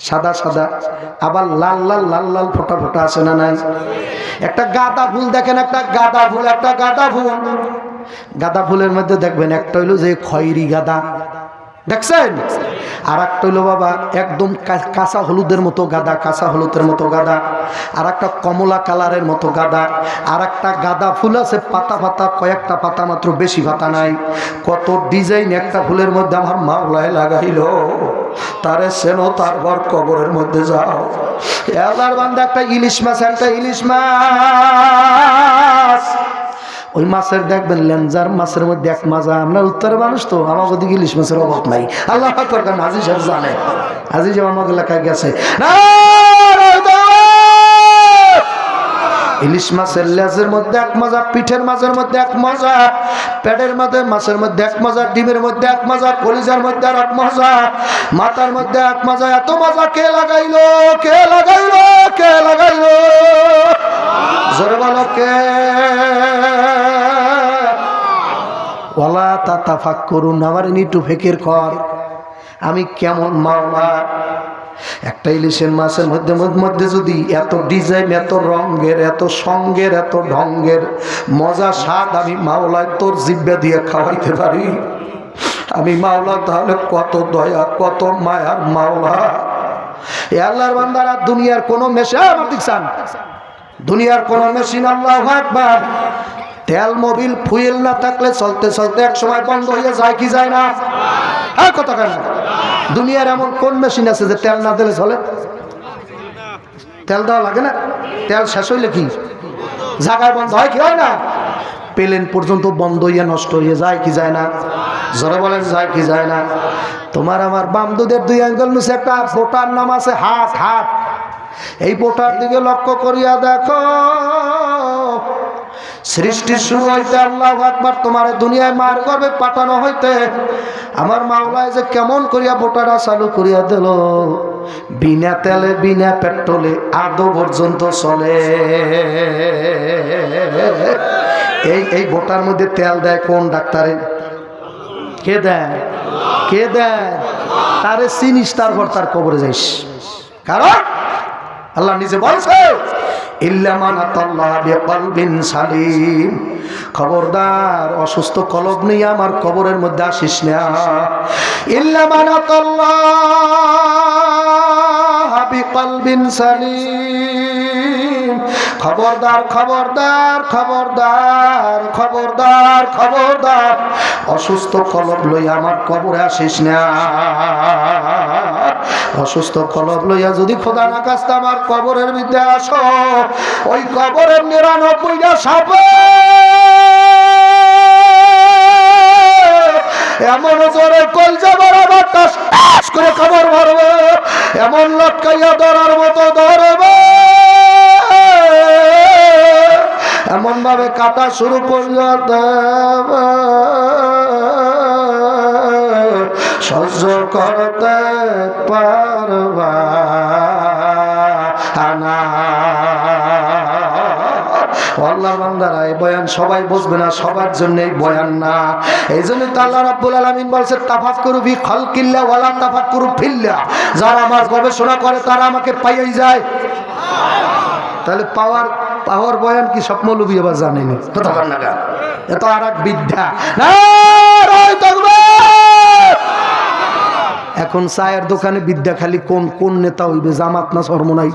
সাদা সাদা, আবার লাল লাল লাল লাল ফোটা ফোটা আছে না নাই? একটা গাঁদা ফুল দেখেন, একটা গাঁদা ফুল, একটা গাঁদা ফুল। গাঁদা ফুলের মধ্যে দেখবেন একটা হইলো যে খয়েরি গাঁদা, দেখছেন? আর একটা হইলো বাবা একদম কাঁচা হলুদের মতো গাঁদা, কাঁচা হলুদের মতো গাঁদা। আর একটা কমলা কালারের মতো গাঁদা। আর একটা গাঁদা ফুল আছে পাতা পাতা, কয়েকটা পাতা মাত্র, বেশি পাতা নাই। কত ডিজাইন একটা ফুলের মধ্যে আমার মাওলায় লাগাইলো। তারে সেনো, তারপর কবরের মধ্যে যাও। আল্লাহর বান্দা একটা ইলিশ মাছ, একটা ইলিশ মাছ, ওই মাছের দেখবেন লেঞ্জার মাছের মধ্যে এক মাজা। আপনার উত্তরের মানুষ তো, আমার ওদিকে ইলিশ মাছের অভাব নাই। আল্লাহ পাক হাজী সাহেব জানে, হাজী সাহেব আমার এলাকায় গেছে। ইলিশ মাছের লেজের মধ্যে এক মজা, পিঠের মাছের মধ্যে এক মজা, পেটের মধ্যে মাছের মধ্যে এক মজা, ডিমের মধ্যে এক মজা, কলিজার মধ্যে আর এক মজা, মাথার মধ্যে এক মজা। এত মজা কে লাগাইলো? কে লাগাইলো? কে লাগাইলো? জোরে বলো কে? ওয়ালা তাতাফাক্কুরুন, আমার নিটু ফিকির কর আমি কেমন মাওলা। একটা ইলিশের মাছের মধ্যে যদি এত ডিজাইন, এত রঙের, এত সঙ্গের, এত ঢঙ্গের মজা স্বাদ আমি মাওলায় তোর জিব্বা দিয়ে খাওয়াইতে পারি, আমি মাওলা তাহলে কত দয়া, কত মায়ার মাওলা। এ আল্লাহর বান্দারা, দুনিয়ার কোনো মেশিন, আমার দেখছেন দুনিয়ার কোনো মেশিন, আল্লাহু আকবার, তেল মোবিল ফুয়েল না থাকলে চলতে চলতে এক সময় বন্ধ হয়ে যায় কি যায় না? কথা কেন? দুনিয়ার এমন কোন মেশিন আছে যে তেল না দিলে চলে? তেল দেওয়া লাগে না? তেল শেষ হইলে কি জায়গায় বন্ধ হয় কি হয় না? প্লেন পর্যন্ত বন্ধ হইয়া নষ্ট হয়ে যায় কি যায় না? জোরে বলেন যায় কি যায় না? তোমার আমার বাম দুধের 2 আঙ্গুল নিচে একটা বোটার নাম আছে হাত। হাত, এই বোটার দিকে লক্ষ্য করিয়া দেখো। সৃষ্টির শুরু হইতে আল্লাহু আকবার, তোমার দুনিয়ায় মার গর্ভে পাঠানো হইতে আমার মাওলায় যে কেমন করিয়া বোটাটা চালু করিয়া দিল, বিনা তেলে বিনা পেট্রোলে আদৌ পর্যন্ত চলে। এই বোটার মধ্যে তেল দেয় কোন ডাক্তারে? কে দেয়? কে দেয়? তারে চিনিস, তারপর তার কবরে যাইস। কারণ আল্লাহ নিজে বলছে খবরদার, অসুস্থ কলব নিয়ে আমার কবরের মধ্যে আসিস না। ইল্লা মানাতাল্লাহ বিকলবিন সালিম। খবরদার খবরদার খবরদার খবরদার খবরদার, অসুস্থ কলব লইয়া আমার কবরে আসিস না। অসুস্থ কলব লইয়া যদি খোদা না কাস্তে আমার কবরের মধ্যে আসো, ওই কবরের 99টা সাপে এমন জোরে কলজা বরাবর টাস টাস করে খবর ভরবে, এমন লটকাইয়া ধরার মতো ধরবে, এমন ভাবে কাটা শুরু করবে, সহ্য করতে পারবা না। আল্লাহর বান্দারা, এই বয়ান সবাই বুঝবে না, সবার জন্য এই বয়ান না। এই জন্য তো আল্লাহ রাব্বুল আলামিন বলছে তাফাক্কুরু ফি খালকিল্লাহ ওয়ালা তাফাক্কুরু ফিল্লাহ। যারা আমার গবেষণা করে তারা আমাকে পাইয়াই যায়। তাহলে পাওয়ার বয়ান কি সব মৌলবী আবার জানেনি, কথা বল না, এত আর এক বিদ্যা। নারায়ে তাকবীর। এখন চায়ের দোকানে বিদ্যা খালি কোন কোন নেতা হইবে, জামাত না শরমনাই,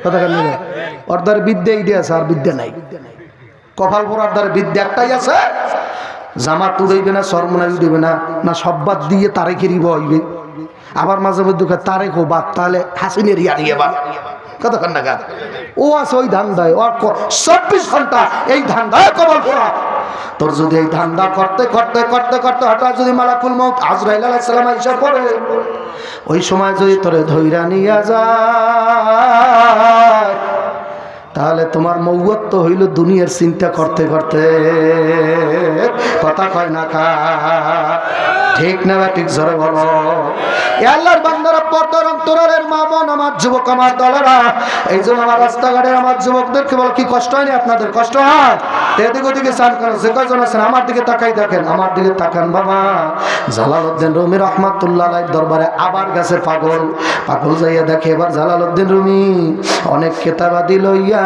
কথা কেন নেবে? অর্ধার বিদ্যা ইডে আছে, আর বিদ্যা নাই। কপাল পর অর্ধার বিদ্যা একটাই আছে, জামাত উড়াইবে না, শরমনাই উড়াইবে না, না সব বাদ দিয়ে তারেকেরই হইবে। আবার মাঝে মধ্যে তারেক ও বাদ, তাহলে হাসিনের ইয়ারিয়ে বাদ, কথা কেন না? ও আছে ওই ধান্দায়, ওর 24 ঘন্টা এই ধান্দায় কবল করা। তোর যদি এই ধান্দা করতে করতে করতে করতে হঠাৎ যদি মালাকুল মউত আজরাইল আলাইহিস সালাম আইসা পড়ে, ওই সময় যদি তোরে ধইরা নিয়া যায়, তাহলে তোমার মৌত হইল দুনিয়ার চিন্তা করতে করতে। কথা কয় না কা, ঠিক না ঠিক জোরে বলো। আল্লাহর বান্দারা, পর্দার অন্তরালের মা বোন, আমার যুবক, আমার দলেরা, এই জন্য আমার রাস্তাঘাটে আমার যুবকদেরকে বলো, কি কষ্ট হয়নি আপনাদের? কষ্ট হয়? এদিকে ওদিকে চান কেন? যে কজন আছেন আমার দিকে তাকাই দেখেন, আমার দিকে তাকান বাবা। জালালউদ্দিন রুমি রহমাতুল্লাহ আলাইহির দরবারে আবার গেছে পাগল। পাগল যাইয়া দেখে এবার জালালউদ্দিন রুমি অনেক কেতাবাদি লইয়া,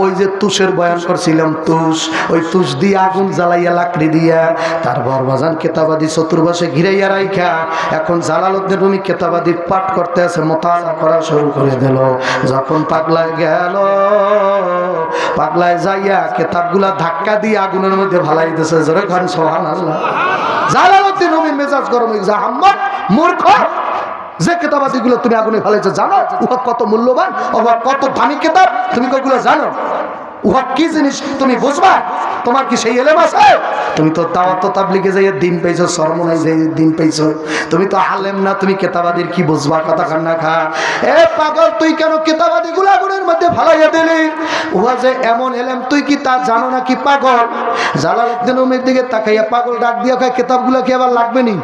ওই যে তুষের বয়ান করছিলাম, তুষ, ওই তুষ দিয়ে আগুন জ্বালাইয়া লাকড়ি দিয়া তার বরবাজান কেতাবাদি চতুর্পাশে ঘিরাইয়া রাইখা এখন জালালউদ্দিন রুমি কেতাবাদি পাঠ করতে আছে, মোতালা করা শুরু করে দিল। যখন পাগলায় গেল, পাগলায় যাইয়া কেতাবগুলা ধাক্কা দিয়ে আগুনের মধ্যে ভালাই দিতেছে। জোরে খান সুবহানাল্লাহ। জালালউদ্দিন রুমির মেজাজ গরম হয়ে যায়, আহমদ মূর্খ, যে কেতাবাদি গুলো তুমি আগুনে ফেলাইছো জানো উহা কত মূল্যবান, উহা কত দামি কেতাব, তুমি কইগুলো জানো? উহা কি জিনিস তুমি বুঝবা? তোমার কি সেই এলেম আছে? তুমি তো দাওয়াত তাবলীগে যাইয়া দিন পাইছো, শরমনাই যাই দিন পাইছো, তুমি তো আলেম না, তুমি কেতাবাদির কি বুঝবা? কথা কান্না খা। এ পাগল, তুই কেন কেতাবাদি গুলো আগুনের মধ্যে ফালাইয়া দিলি? উহা যে এমন এলেম তুই কি তা জানো না কি পাগল? জালালউদ্দিন রুমির দিকে তাকাইয়া পাগল ডাক দিয়া কয়, কেতাবগুলো কি আবার লাগবে নি?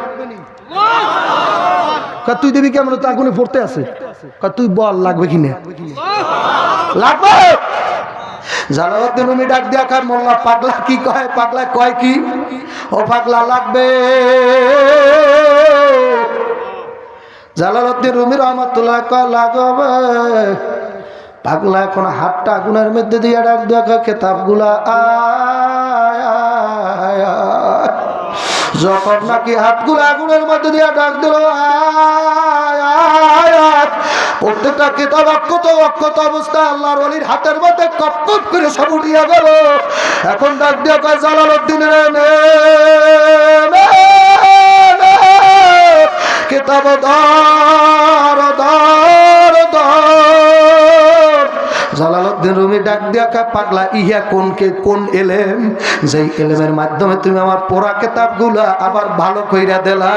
তুই দেবি কেমন? তো আগুনে পড়তে আছে, তুই বল লাগবে কিনা? লাগবে। জালালউদ্দিন রুমি ডাক দিয়া কয়, মোল্লা পাগলা কি কয়? পাগলা কয় কি? ও পাগলা লাগবে। জালালউদ্দিন রুমি রহমাতুল্লাহ কয় লাগবে। পাগলা এখন হাতটা আগুনের মধ্যে দিয়ে ডাক দিয়া কয়, কেতাবগুলা যখন নাকি হাতগুলো আগুনের মধ্যে দিয়ে ডাক দিল, প্রত্যেকটা কিতাব অক্ষত অবস্থায় আল্লাহর ওলির হাতের মধ্যে কপকপ করে সব উঠিয়া গেল। এখন ডাক দিয়ে কয়, জালালউদ্দিনের কিতাব ধর ধর ধর। জালালউদ্দিন রুমি ডাক দিয়া কয়, পাগলা ইহা কোন এলেম, যেই এলেমের মাধ্যমে তুমি আমার পড়া কিতাবগুলা আবার ভালো কইরা দিলা?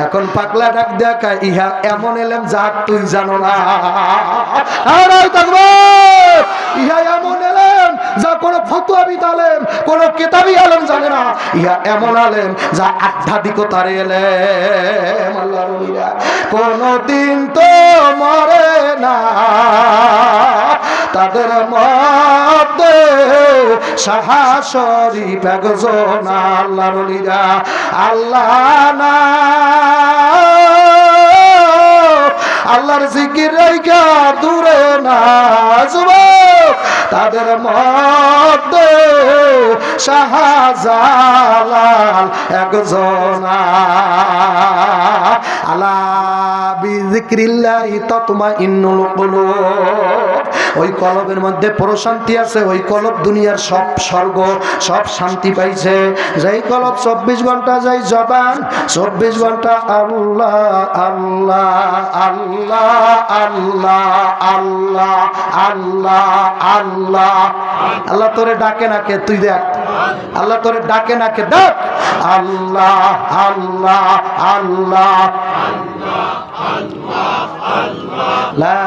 এখন পাগলা ডাক দিয়া কয়, ইহা এমন এলেম যা তুই জানো না। নারায়ে তাকবীর। ইহা এমন এলেম যা কোনো ফতোয়াবিদ আলেম, কোনো কিতাবী আলেম জানে না। ইহা এমন আলেম যা আধ্যাত্মিকতার এলেম। আল্লাহর ওলিরা কোনদিন তো মরে না, তাদের মধ্যে সাহা শরীফ একজন। আল্লাহর ওলিরা আল্লাহ না, আল্লাহর জিকির রাইখা দূরে না যুবক, তাদের মধ্যে শাহজালাল একজন। আলা বিজ বিযিকরিল্লাহি তাতমাইন্নুল কুলুব। ওই কলবের মধ্যে প্রশান্তি আছে, ওই কলব দুনিয়ার সব স্বর্গ সব শান্তি পাইছে। যেই কলব 24 ঘন্টা, যাই জবান 24 ঘন্টা আল্লাহ আল্লাহ আল্লাহ আল্লাহ আল্লাহ আল্লাহ আল্লাহ। আল্লাহ তোরে ডাকে না কে? তুই দেখ, আল্লাহ তোরে ডাকে না কে? ডাক আল্লাহ আল্লাহ আল্লাহ লা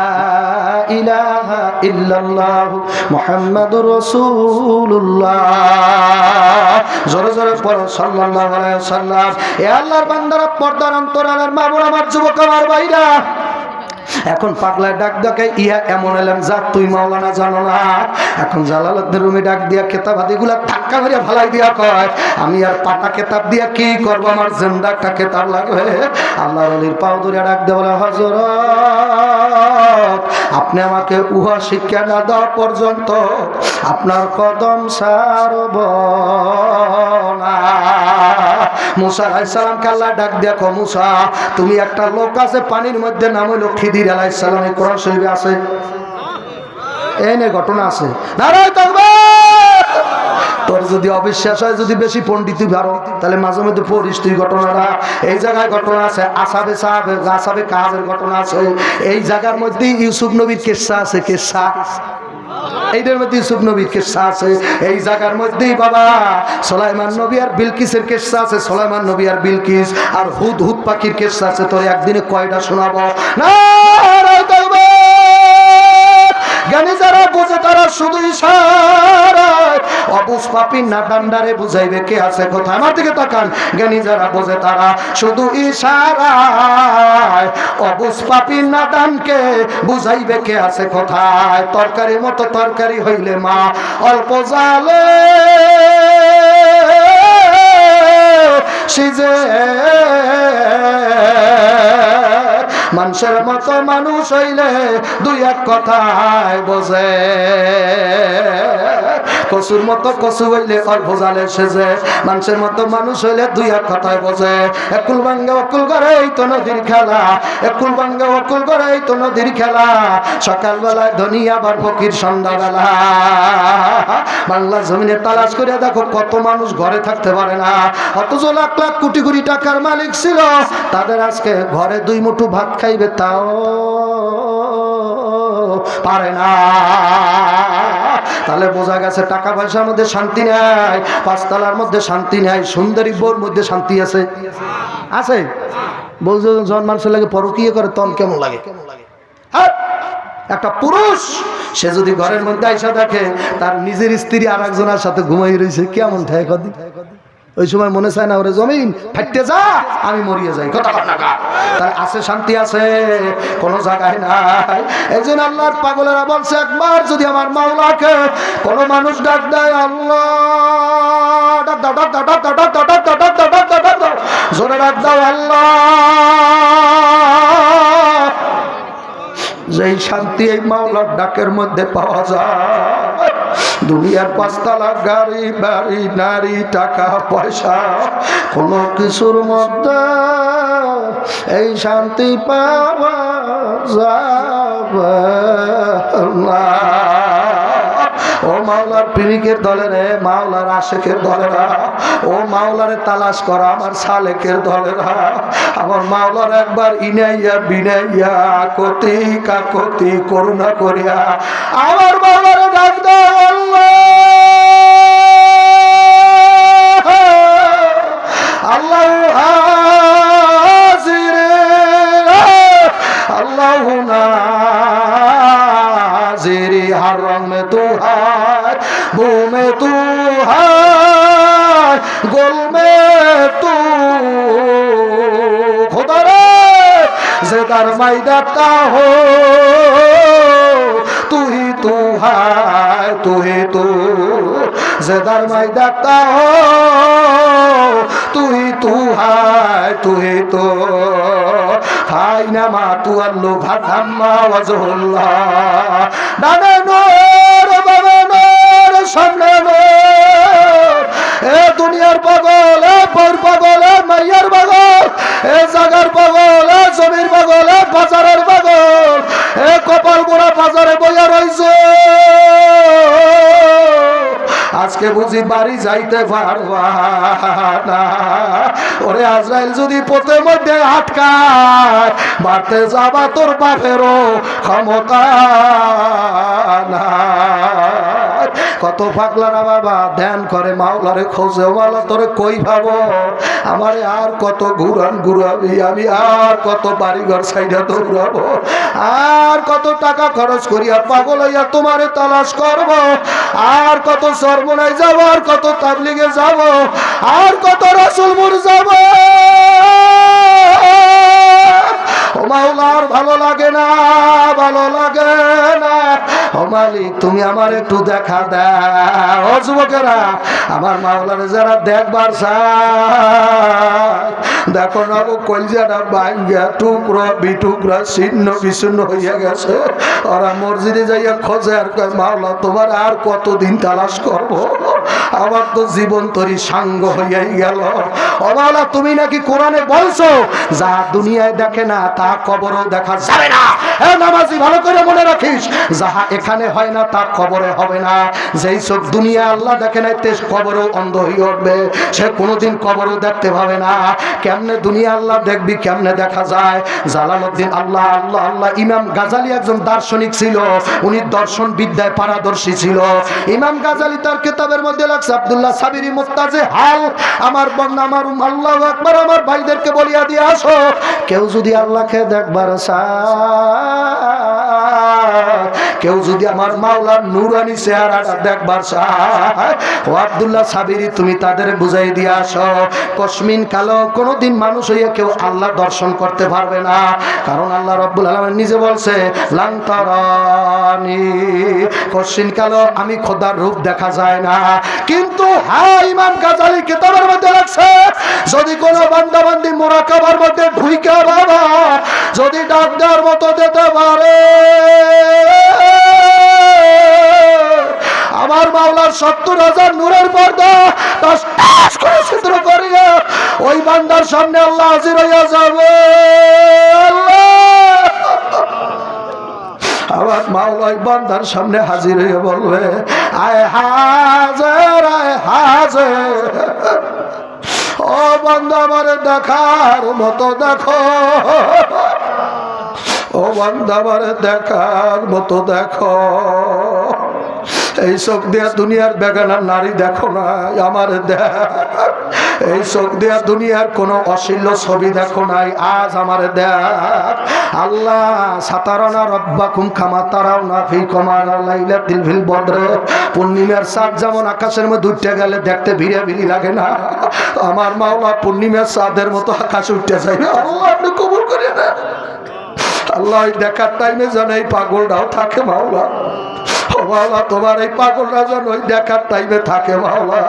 ইলাহা ইল্লাল্লাহু মুহাম্মাদুর রাসূলুল্লাহ। জোরে জোরে পড়ো সাল্লাল্লাহু আলাইহি ওয়াসাল্লাম। এ আল্লাহর বান্দারা, পর্দার অন্তরালের মা বোন, আমার যুবক, আমার ভাইরা, এখন পাগলায় ডাক ডাকে ইয়া এমন এলাম যা তুই মাওলানা জানো না। এখন জালালউদ্দিন রুমি ডাক দিয়া কেতাবাদিগুলা ধাক্কা মারিয়া ভালাই দিয়া কয়, আমি আর পাতা কেতাব দিয়া কি করব, আমার জিন্দা একটা কেতাব লাগবে। আল্লাহর ওলির পাও ধরে ডাক দিয়ে বলে, হযরত আপনি আমাকে উহা শিক্ষা না দেওয়া পর্যন্ত আপনার কদম ছাড়ব না। মুসা আলাইহিস সালামকে আল্লাহ ডাক দিয়া কয়, মুসা তুমি একটা লোক আছে পানির মধ্যে, নাম হইল খিদির আলাইহিস সালাম। এই কোরআন শরীফে আছে, এই নে ঘটনা আছে। নারায়ে তাকবীর। তোর যদি অবিশ্বাস হয়, যদি বেশি পণ্ডিত ভারো, তাহলে মাঝে মধ্যে পড়িস তুই ঘটনাটা। এই জায়গায় ঘটনা আছে, আসাবে কাহাবের ঘটনা আছে। এই জায়গার মধ্যে ইউসুফ নবীর কিসসা আছে, কিসসা এইটার মধ্যে ইউসুফ নবীর কিসসা আছে। এই জায়গার মধ্যেই বাবা সুলাইমান নবী আর বিলকিসের কিসসা আছে, সুলাইমান নবী আর বিলকিস আর হুদ হুদ পাখির কিসসা আছে। তোর একদিনে কয়টা শোনাবো? নারায়ে তাকবীর। জ্ঞানী যারা বোঝে তারা শুধু ইশারায়, অবুঝ পাপী নাদানদারে বুঝাইবে কে আছে কোথায়। আমার দিকে তাকান। জ্ঞানী যারা বোঝে তারা শুধু ইশারায়, অবুঝ পাপী নাদানকে বুঝাইবে কে আছে কোথায়। তরকারির মতো তরকারি হইলে মা অল্প জালে সিজে, মানুষের মতো মানুষ হইলে দুই এক কথায় বোঝে। কচুর মতো কচু হইলে অল্প জালে সেজে, মানুষের মতো মানুষ হইলে দুই এক কথায় বোঝে। একুল ভাঙ্গে অকুল করে এই তো নদীর খেলা, একুল ভাঙ্গে অকুল করে এই তো নদীর খেলা। সকালবেলায় ধনী আবার ফকির সন্ধ্যাবেলা। বাংলা জমিনে তালাশ করে দেখো কত মানুষ ঘরে থাকতে পারে না, অথচ লাখ লাখ কোটি কোটি টাকার মালিক ছিল, তাদের আজকে ঘরে দুই মুঠো ভাত খাইবে তাও পারে না। তাহলে বোঝা গেছে টাকা পয়সার মধ্যে শান্তি নাই, পাঁচতলার মধ্যে শান্তি নাই, সুন্দরী বোর মধ্যে শান্তি আছে। আছে বলছো জন মানুষের লাগে পরকীয়া করে তখন কেমন লাগে? একটা পুরুষ সে যদি ঘরের মধ্যে আইসা দেখে তার নিজের স্ত্রী আর একজনের সাথে ঘুমাই রয়েছে, কেমন ঠায় কদি? ওই সময় মনে চায় না ওরে জমিন ফাটতে যা, আমি মরিয়ে যাই। কথা বল না, তার আছে শান্তি আছে কোন জায়গায় নাই। একজন আল্লাহর পাগলেরা বলছে, একবার যদি আমার মাওলাকে কোন মানুষ ডাক দেয়, আল্লাহ ডাক দাও, ডাক দাও, ডাক দাও, ডাক দাও, ডাক দাও, ডাক দাও, ডাক দাও, ডাক দাও, জোরে ডাক দাও আল্লাহ। যেই শান্তি এই মাওলার ডাকের মধ্যে পাওয়া যায়, দুনিয়ার পাঁচতলা গাড়ি বাড়ি নারী টাকা পয়সা কোনো কিছুর মধ্যে এই শান্তি পাওয়া যাবে না। ও মাওলার প্রেমিকের দলেরা, মাওলার আশেকের দলেরা, ও মাওলারে তালাশ করা আমার সালেকের দলেরা, আমার মাওলার একবার ইনাইয়া বিনাইয়া কতি কাকতি করুণা করিয়া আমার মাওলারে ডাক দাও আল্লাহ। আল্লাহু হাজিরে, আল্লাহু নাজিরি, हर रंग में तू है, बू में तू है, गोल में तू खुदा रे ज़ेदार मैदाता हो, तू ही तू है, तू ही तू ज़ेदार मैदाता हो, तू ही तू है, तू ही तू ফাইনামা তুয়াল্লু ফাতাম্মা ওয়াজহুল্লাহ। ডানে নূর বামে নূর সামনে নূর, এ দুনিয়ার পাগল, এ পর পাগল, এ মাইয়ার পাগল, এ জাগার পাগল, এ জমির পাগল, এ বাজারের পাগল, এ কপাল গোড়া বাজারে বইয়া রইছে, আজকে বুঝি বাড়ি যাইতে পারবা না। ওরে আজরাইল যদি পথের মধ্যে আটকায়, বাড়তে যাবা তোর বাপেরও ক্ষমতা না। কত পাগলারা বাবা ধ্যান করে মাওলারে খোঁজে, মাওলা তোরে কই ভাবো, আমারে আর কত ঘুরান ঘুরাবি, আমি আর কত বাড়িঘর সাইডা দৌড়াবো, আর কত টাকা খরচ করিয়া পাগল হইয়া তোমারে তালাশ করব, আর কত সর্বনায় যাব, আর কত তাবলিগে যাব, আর কত রাসূলপুর যাব। ও মাওলার ভালো লাগে না, ভালো লাগে না। ও মালিক তুমি আমার একটু দেখা দাও। ও যুবকেরা, আমার মাওলার যারা দেখবার চায়, দেখো না ও কলজাটা ভাঙ্গা টুকরো বিটুকরা ছিন্ন বিচ্ছিন্ন হইয়া গেছে। ওরা মসজিদে যাইয়া খোঁজে আর কয় মাওলা তোমার আর কতদিন তালাশ করব, আমার তো জীবন তরি সাঙ্গ হইয়াই গেল। ও মাওলা তুমি নাকি কোরআনে বলছো যা দুনিয়ায় দেখে না তা কবরও দেখা যাবে না। এ নামাজি ভালো করে মনে রাখিস, যাহা এখানে হয় না তা কবরে হবে না। যেই চোখ দুনিয়া আল্লাহ দেখে নাই তে কবরও অন্ধ হয়ে উঠবে, সে কোনোদিন কবরও দেখতে পাবে না। কেমনে দুনিয়া আল্লাহ দেখবি, কেমনে দেখা যায়? জালালউদ্দিন আল্লাহ আল্লাহ আল্লাহ ইমাম গাজালি একজন দার্শনিক ছিল, উনি দর্শন বিদ্যায় পারদর্শী ছিল। ইমাম গাজালি তার কিতাবের মধ্যে লাগছে আব্দুল্লাহ সাবিরি মুস্তাজে হাল, আমার বন্ধু আমার আল্লাহু আকবার, আমার ভাইদেরকে বলিয়া দিয়ে আসো, কেউ যদি আল্লাহকে দেখবার চায়, কেউ যদি আমার মাওলার নূরানি চেহারাটা দেখবার চায়, ও আব্দুল্লাহ সাবিরি তুমি তাদের বুঝাই দিয়ে আসো, কসমিন কালো কোনোদিন মানুষ হইয়া কেউ আল্লাহ দর্শন করতে পারবে না। কারণ আল্লাহ রাব্বুল আলামিন নিজে বলছে লান তারানি, কসমিন কালো আমি খোদার রূপ দেখা যায় না। কিন্তু হ্যাঁ ইমাম গাজালি কিতাবের মধ্যে লাগছে যদি কোনো বান্দা বান্দি মুরাকাবার মধ্যে ঢুইকা বাবা যদি ডাক দেওয়ার মতো দিতে পারে, আমার মাওলার ৭০,০০০ নূরের পর্দা টাস টাস করে ছিদ্র করিয়া ওই বান্দার সামনে আল্লাহ হাজির হইয়া যাবে। আমার মাওলা ওই বান্দার সামনে হাজির হইয়া বলবে আয় হাজির, আয় হাজির। ও বান্দা আমারে দেখার মতো দেখো, ও বান্দা আমারে দেখার মতো দেখো। এই চোখ দিয়া দুনিয়ার বেগানা নারী দেখো না, আমার দেখ। এই চোখ দিয়া দুনিয়ার কোন অশ্লীল ছবি দেখো নাই, আজ আমার দেখ। আল্লাহ সাতারানা রব্বাকুম কামা তারাউনা ফি কমাল লাইলাতিল ফিল বদরে, পূর্ণিমার চাঁদ যেমন আকাশের মধ্যে উঠে গেলে দেখতে ভিড়ে ভিড়ি লাগে না, আমার মাওলা পূর্ণিমার চাঁদের মতো আকাশে উঠে যায় না। আল্লাহ আপনি কবুল করে না। আল্লাহ দেখার টাইমে যেন এই পাগলটাও থাকে মাওলা। মাওলা তোমার এই পাগলরা যেন ওই দেখার টাইমে থাকে মাওলা।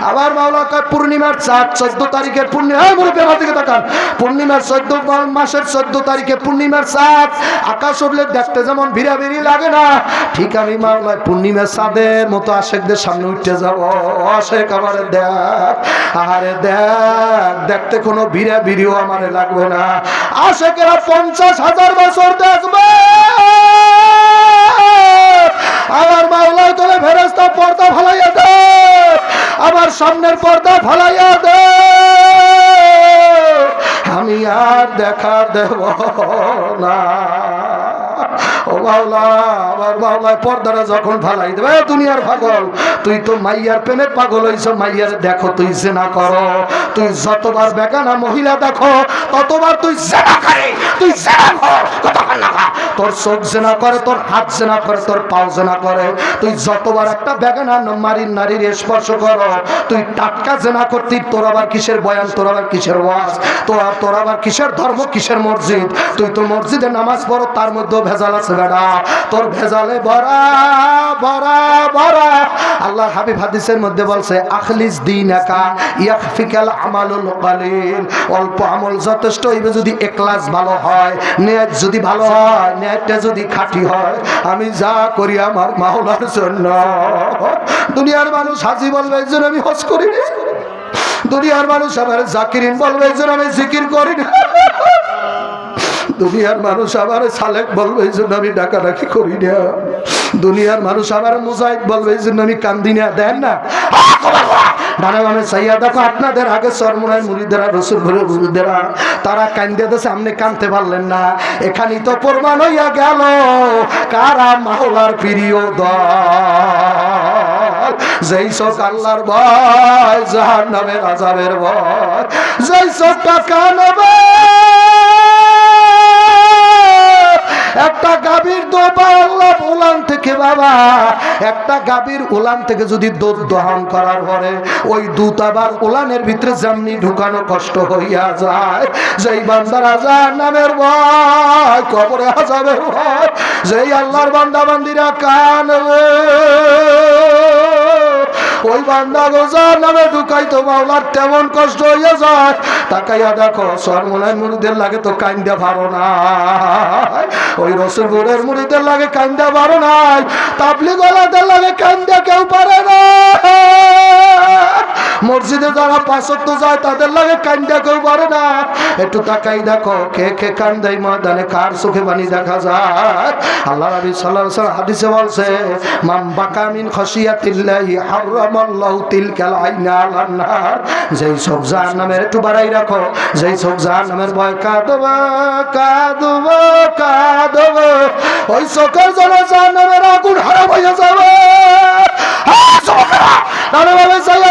আবার মাওলা কয় পূর্ণিমার চাঁদ 14 তারিখের পূর্ণিমার 14 মাসের 14 তারিখে পূর্ণিমার চাঁদ আকাশ উঠলে দেখতে যেমন ভিড়াভিড়ি লাগে না, ঠিক আমি মাওলা পূর্ণিমার চাঁদের মতো আশেকদের সামনে উঠতে যাব। আশেক আমারে দেখ, আরে দেখ, দেখতে কোনো ভিড়াভিড়িও আমারে লাগবে না। আশেকেরা 50,000 বছর দেখবে। আমার মাওলা তোলে ফেরেশতা পর্দা ফালাইয়া দে, আমার সামনের পর্দা ফালাইয়া দে, আমি আর দেখা দেব না। ও মাওলা, আমার মাওলা পর্দাটা যখন ফালাই দেবে, দুনিয়ার পাগল তুই তো মাইয়ার প্রেমের পাগল হইছ, মাইয়ার দেখো তুই জেনা করো, তুই যতবার বেগানা মহিলা দেখো ততবার তুই জেনা করে, তুই জেনা কর, কতক্ষণ না তোর চোখ জেনা করে, তোর হাত জেনা করে, তোর পাও জেনা করে, তুই যতবার একটা বেগানা নারীর স্পর্শ করো তুই টাটকা জেনা করতি। তোর আবার কিসের বয়ান, তোর আবার কিসের ওয়াজ, তোর আবার কিসের ধর্ম, কিসের মসজিদ? তুই তো মসজিদে নামাজ পড়ো, তার মধ্যেও ভেজাল আছে বেড়া, তোর ভেজালে ভরা ভরা ভরা। আল্লাহর হাবিব হাদিসের মধ্যে বলছে আখলিস দীনাকা ইয়াকফিকাল আমালুল কালিল, অল্প আমল যথেষ্ট হইবে যদি ইখলাস ভালো হয়, নিয়ত যদি ভালো হয়, নিয়তটা যদি খাঁটি হয়। আমি যা করি আমার মাওলার জন্য। দুনিয়ার মানুষ হাজি বলবে এই জন্য আমি হজ করি না, দুনিয়ার মানুষ আমার জাকিরিন বলবে এই জন্য আমি জিকির করি না, দুনিয়ার মানুষ আমার সালেক বলবে এই জন্য আমি ডাকাডাকি করি না, দুনিয়ার মানুষ আমার মুজাহিদ বলবে এই জন্য আমি কান্দি না। দেন না ডানে বামে চাইয়া দেখো, আপনাদের আগে চরমোনাই মুরিদেরা, রসুল মুরিদেরা, তারা কান্দে দেশে, আপনি কানতে পারলেন না। এখানেই তো প্রমাণ হইয়া গেল কারা মাওলার প্রিয় দল। যেই চোখ আল্লাহর ভয়, জাহান্নামের আযাবের ভয়, যেই চোখ টাকা নেবে, একটা গাভীর দোপা আল্লাহ উলান থেকে বাবা, একটা গাভীর উলান থেকে যদি দুধ দহন করার পরে ওই দুধ আবার উলানের ভিতরে যেমনি ঢুকানো কষ্ট হইয়া যায়, যেই বান্দার জাহান্নামের ভয়, কবরে আযাবের ভয়, যেই আল্লাহর বান্দা বান্দিরা কানবে, ওই বান্দা গোজার নামে ঢুকাইতো মাওলার তেমন কষ্ট হইয়া যায়। তাকাইয়া দেখো, চরমোনাই মুরিদের লাগে তো কান্দা পারো না, ওই রসুলপুরের মুরিদের লাগে কান্দা পারো নাই, তাবলীগ ওয়ালাদের লাগে কান্দা কেউ পারে না, মসজিদে যারা 5 ওয়াক্ত যায় তাদের লাগে কান্দা কেউ পারে না। একটু তাকাই দেখো, কে কে কান্দাই ময়দানে, কার চোখে পানি দেখা যায়। আল্লাহ নবী সাল্লাল্লাহু আলাইহি ওয়াসাল্লাম হাদিসে বলছে, মান বাকা মিন খাশিয়াতিল্লাহি হারামাল্লাহু তিলকাল আইনা আলান নার। যেই চোখ জাহান্নামের, একটু বাড়াই রাখো, যেই চোখ জাহান্নামের ভয় কাঁদবে কাঁদবে কাঁদবে, ওই চোখের জন্য জাহান্নামের আগুন হারাম হয়ে যাবে।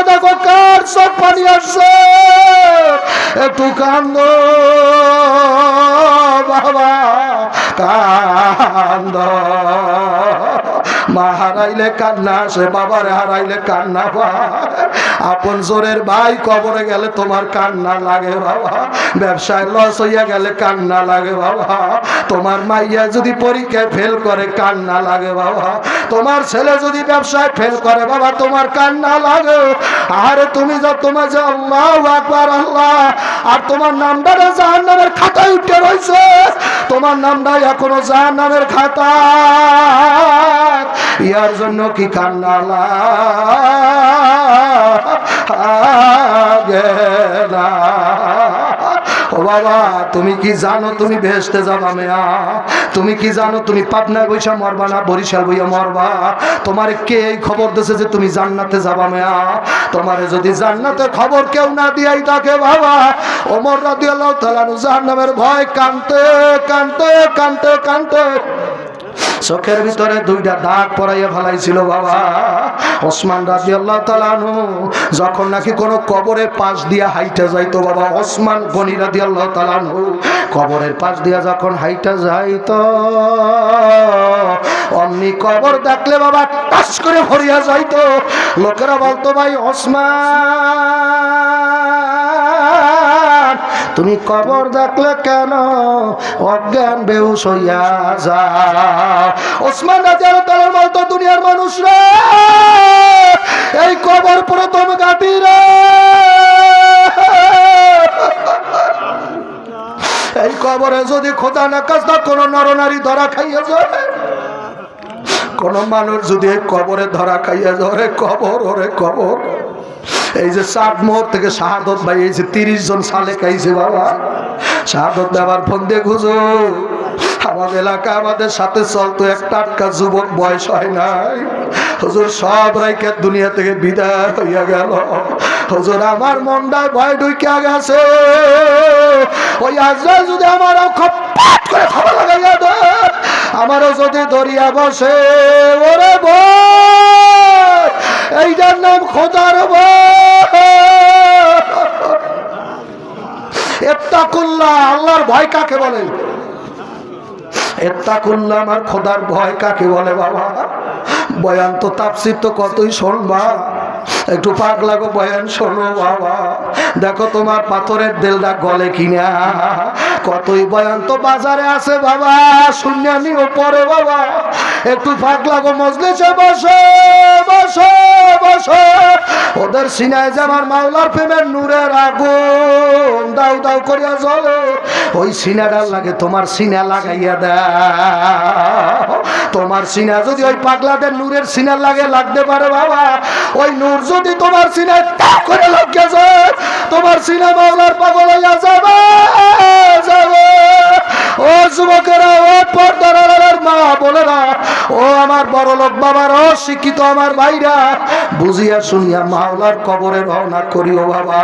দেখো কার চোখ পানি আসছে, একটু কান্দ বাবা কান্দ। মা হারাইলে কান্না আসে, বাবারে হারাইলে কান্না পায়, আপন জোরের ভাই কবরে গেলে তোমার কান্না লাগে বাবা, ব্যবসায় লস হইয়া গেলে কান্না লাগে বাবা, তোমার মাইয়া যদি পরীক্ষায় ফেল করে কান্না লাগে বাবা, তোমার ছেলে যদি ব্যবসায় ফেল করে বাবা তোমার কান্না লাগে। আর তুমি যা তোমার যে আল্লাহু আকবার আল্লাহ, আর তোমার নামটা জাহান্নামের খাতায় উঠে রয়েছে, তোমার নামটা এখনো জাহান্নামের খাতায়, ইয়ার জন্য কি কান্না লাগে না? ও বাবা, তুমি কি জানো তুমি বেহেশতে যাবা মেয়া? তুমি কি জানো তুমি পাবনায় বইসা মরবা না বরিশাল বইয়া মরবা? তোমার কে এই খবর দিয়েছে যে তুমি জান্নাতে যাবা মেয়া? তোমারে যদি জান্নাতের খবর কেউ না দিয়াই থাকে বাবা, ওমর রাদিয়াল্লাহু তাআলা জাহান্নামের ভয় কানতে কানতে কানতে কানতে চোখের ভিতরে 2টা দাগ পরাইয়া ফেলাইছিল বাবা। ওসমান রাদিয়াল্লাহু তাআলা আনহু যখন নাকি কোনো কবরের পাশ দিয়া হাইটা যাইতো বাবা, ওসমান গনি রাদিয়াল্লাহু তাআলা আনহু কবরের পাশ দিয়া যখন হাইটা যাইতো, অমনি কবর দেখলে বাবা টাস করে ভরিয়া যাইতো। লোকেরা বলতো, ভাই ওসমান তুমি কবর দেখলে কেন অজ্ঞান বেহুশ হইয়া যাও? ওসমান রাদিয়াল্লাহু তাআলা বলতো, দুনিয়ার মানুষরা এই কবর প্রথম ঘাঁটি রে, এই কবরে যদি খোদা না খাস্তা কোন নরনারী ধরা খাইয়া যায়, কোন মানুষ যদি কবরে ধরা খাইয়া যায়, ওরে কবর ওরে কবর। এই যে 7 মোহর থেকে শাহাদত ভাই এই যে 30 জন সালে খাইছে বাবা, শাহাদত দেওয়ার ফোন দিয়ে খুঁজো। আমাদের এলাকা আমাদের সাথে চলতো এক টাটকা যুবক, বয়স হয় নাই, হুজুর সব রাইকে দুনিয়া থেকে বিদায় হইয়া গেল। হুজুর আমার মনটায় ভয় ঢুকিয়া গেছে, ওই আজরাইল যদি আমারও খপ্পাত করে খবর লাগাইয়া দেয়, আমারও যদি দরিয়া বসে, ওরে ভয়, এইটার নাম খোদার ভয়। ইত্তাকুল্লাহ, আল্লাহর ভয় কাকে বলে? ইত্তাকুল্লাহ, আমার খোদার ভয় কাকে বলে বাবা? বয়ান তো তাফসীর তো কতই শুনবা, একটু পাক লাগো বয়ান শোনো বাবা। দেখো তোমার পাথরের দিলটা গলে কিনা, কতই বয়ান তো বাজারে আছে বাবা, শুনিয়া নিও পরে বাবা। একটু পাক লাগো, মজলিসে বসো বসো বসো। ওদের সিনায় যে আমার মাওলার প্রেমের নূরের আগুন দাউ দাউ করিয়া জ্বলে, ওই সিনাটার লাগে তোমার সিনা লাগাইয়া দাও। তোমার সিনা যদি ওই পাগলাদের নূরের সিনা লাগে, লাগতে পারে বাবা। ওই নূর যদি তোমার সিনায় তাক করে লাগিয়ে যায়, তোমার সিনা মাওলার পাগল হইয়া যাবে যাবে। ও যুবকেরা, ও পর্দার আড়ালের মা বোনেরা, ও আমার বড় লোক বাবার, ও শিক্ষিত আমার ভাইরা, বুঝিয়া শুনিয়া মাওলার কবরে রওনা করিও বাবা।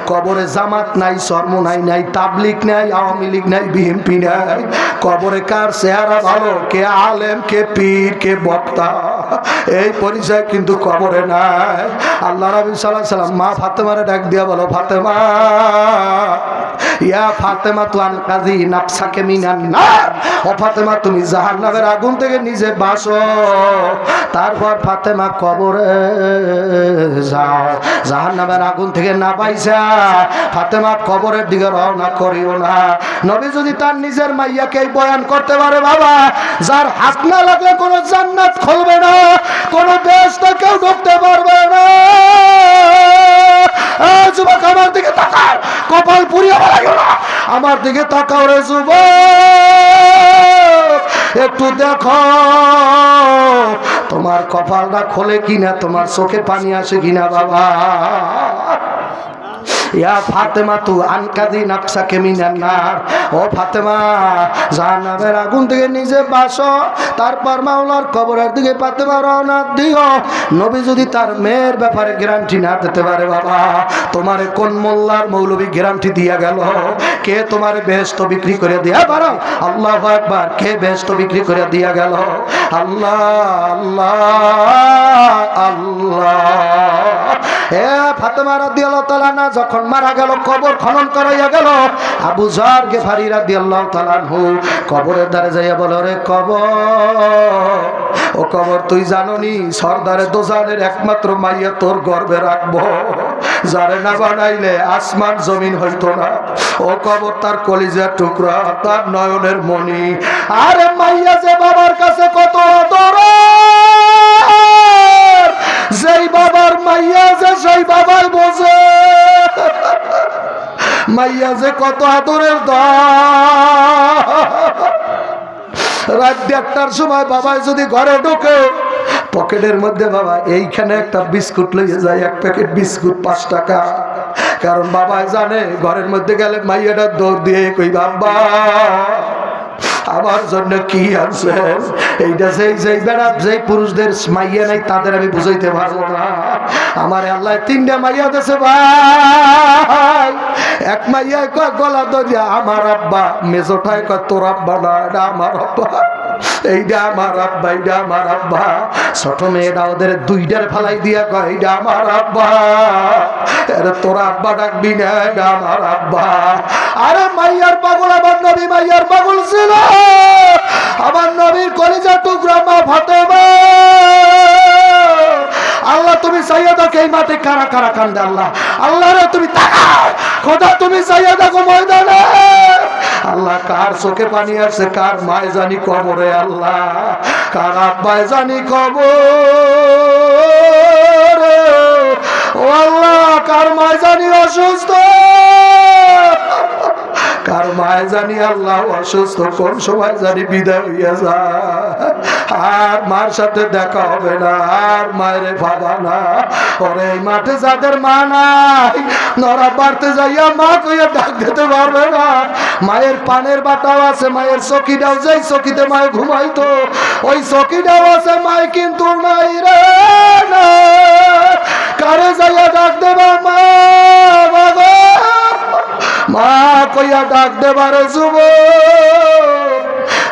কবরে জামাত নাই, শর্মনাই নাই, তাবলিগ নাই, আওয়ামী লীগ নাই, বিএনপি নাই। কবরে কার চেহারা ভালো, কে আলেম, কে পীর, কে বক্তা, এই পরিচয় কিন্তু কবরে নাই। আল্লাহ নবী সাল্লাল্লাহু আলাইহি সাল্লাম মা ফাতেমারে ডাক দিয়া বলো, ফাতেমা, ইয়া ফাতেমা তু আনকাযি নাফসাকে মিনান নার, ও ফাতেমা তুমি জাহান্নামের আগুন থেকে নিজে বাঁচো। তারপর ফাতেমা কবরে যাও, জাহান্নামের আগুন থেকে না পাইছা ফাতেমা কবরের দিকে রওনা করিও না। নবী যদি তার নিজের মাইয়াকে বয়ান করতে পারে বাবা, যার হাত না লাগলে কোনো জান্নাত খুলবে না, কোনো বেহেশতে কেউ ঢুকতে পারবে না। যুবক আমার দিকে তাকাও, কপাল পুড়িয়ে বলাইও না, আমার দিকে তাকাও রে যুবক, একটু দেখো তোমার কপালটা খোলে কিনা, তোমার চোখে পানি আসে কিনা বাবা। ইয়া ফাতেমা তু আনকাযি নাফসাকে মিনান নার, ও ফাতেমা জাহান্নামের আগুন থেকে নিজে বাঁচো। তারপর মাওলার কবরের দিকে ফাতেমা রওনা দিও। নবী যদি তার মেয়ের ব্যাপারে গ্যারান্টি না দিতে পারে বাবা, তোমারে কোন মোল্লার মৌলবী গ্যারান্টি দিয়া গেল? কে তোমার বেহেশত বিক্রি করে দিয়া পারো? আল্লাহু আকবার, কে বেহেশত বিক্রি করে দিয়া গেল? আল্লাহ আল্লাহ আল্লাহ। এ ফাতেমা রাদিয়াল্লাহু তাআলা না যখন মারা গেল, কবর খনন করাইয়া গেল, আবু যর গিফারি রাদিয়াল্লাহু তাআলা আনহু কবরের ধারে যাইয়া বলে, রে কবর, ও কবর তুই জানোনি সরদারে দোজানের একমাত্র মাইয়া তোর গর্ভে রাখবো, যারে না বানাইলে আসমান জমিন হইতো না। ও কবর তার কলিজার টুকরা, তার নয়নের মণি। আরে মাইয়া যে বাবার কাছে কত আদর, যেই বাবার মাইয়া যে সেই বাবাই বোঝে মাইয়া যে কত আদরের দল। রাত 1টার সময় বাবা যদি ঘরে ঢোকে, পকেটের মধ্যে বাবা এইখানে একটা বিস্কুট লইয়ে যায়, এক প্যাকেট বিস্কুট 5 টাকা। কারণ বাবা জানে ঘরের মধ্যে গেলে মাইয়াটা দৌড় দিয়ে কই, বাবা আমার জন্য কি আনছেন? এইটা যেই বেড়া যেই পুরুষদের মাইয়া নাই তাদের আমি বুঝাইতে পারবো না। আমার আল্লাহ 3টা মাইয়া দিয়েছে ভাই। এক মাইয়া কয় গলা ধরিয়া আমার আব্বা, মেজোটায় কয় তোর আব্বা না, এটা আমার আব্বা, এইটা আমার আব্বা, এইটা আমার আব্বা। ছোট মেয়েটা ওদের 2টার ফালাই দিয়া কয় এইটা আমার আব্বা, আরে তোর আব্বা ডাকবি না, এটা আমার আব্বা। আরে মাইয়ার পাগল আমার নবী, মাইয়ার পাগল ছিল আমার নবীর কলিজার টুকরা মা ফাতেমা। আল্লাহ তুমি চাইয়া দেখো এই মাঠে কারা কারা কান্দে। আল্লাহ আল্লাহ রে তুমি তাকাও, খোদা তুমি চাইয়া দেখো ময়দানে। আল্লাহ কার চোখে পানি আসছে, কার মায় জানি কবরে, আল্লাহ কার আব্বায় জানি কবরে, ও আল্লাহ কার মায় জানি অসুস্থ, কার মায় জানি আল্লাহ অসুস্থ, কোন সময় জানি বিদায় হইয়া যায়, আর মার সাথে দেখা হবে না, আর মায়ের ভাবা না। ওরে এই মাঠে যাদের মা নাই, নরা বাড়তে যাইয়া মা কইয়া ডাক দিতে পারবে না। মায়ের পানের বাটাও আছে, মায়ের চকিটাও, যেই চকিতে মায়ে ঘুমাইতো ওই চকিটাও আছে, মায় কিন্তু নাই রে না। কারে যাইয়া ডাক দেবা মা, বাবা মা কইয়া ডাক দেবারে যুবক।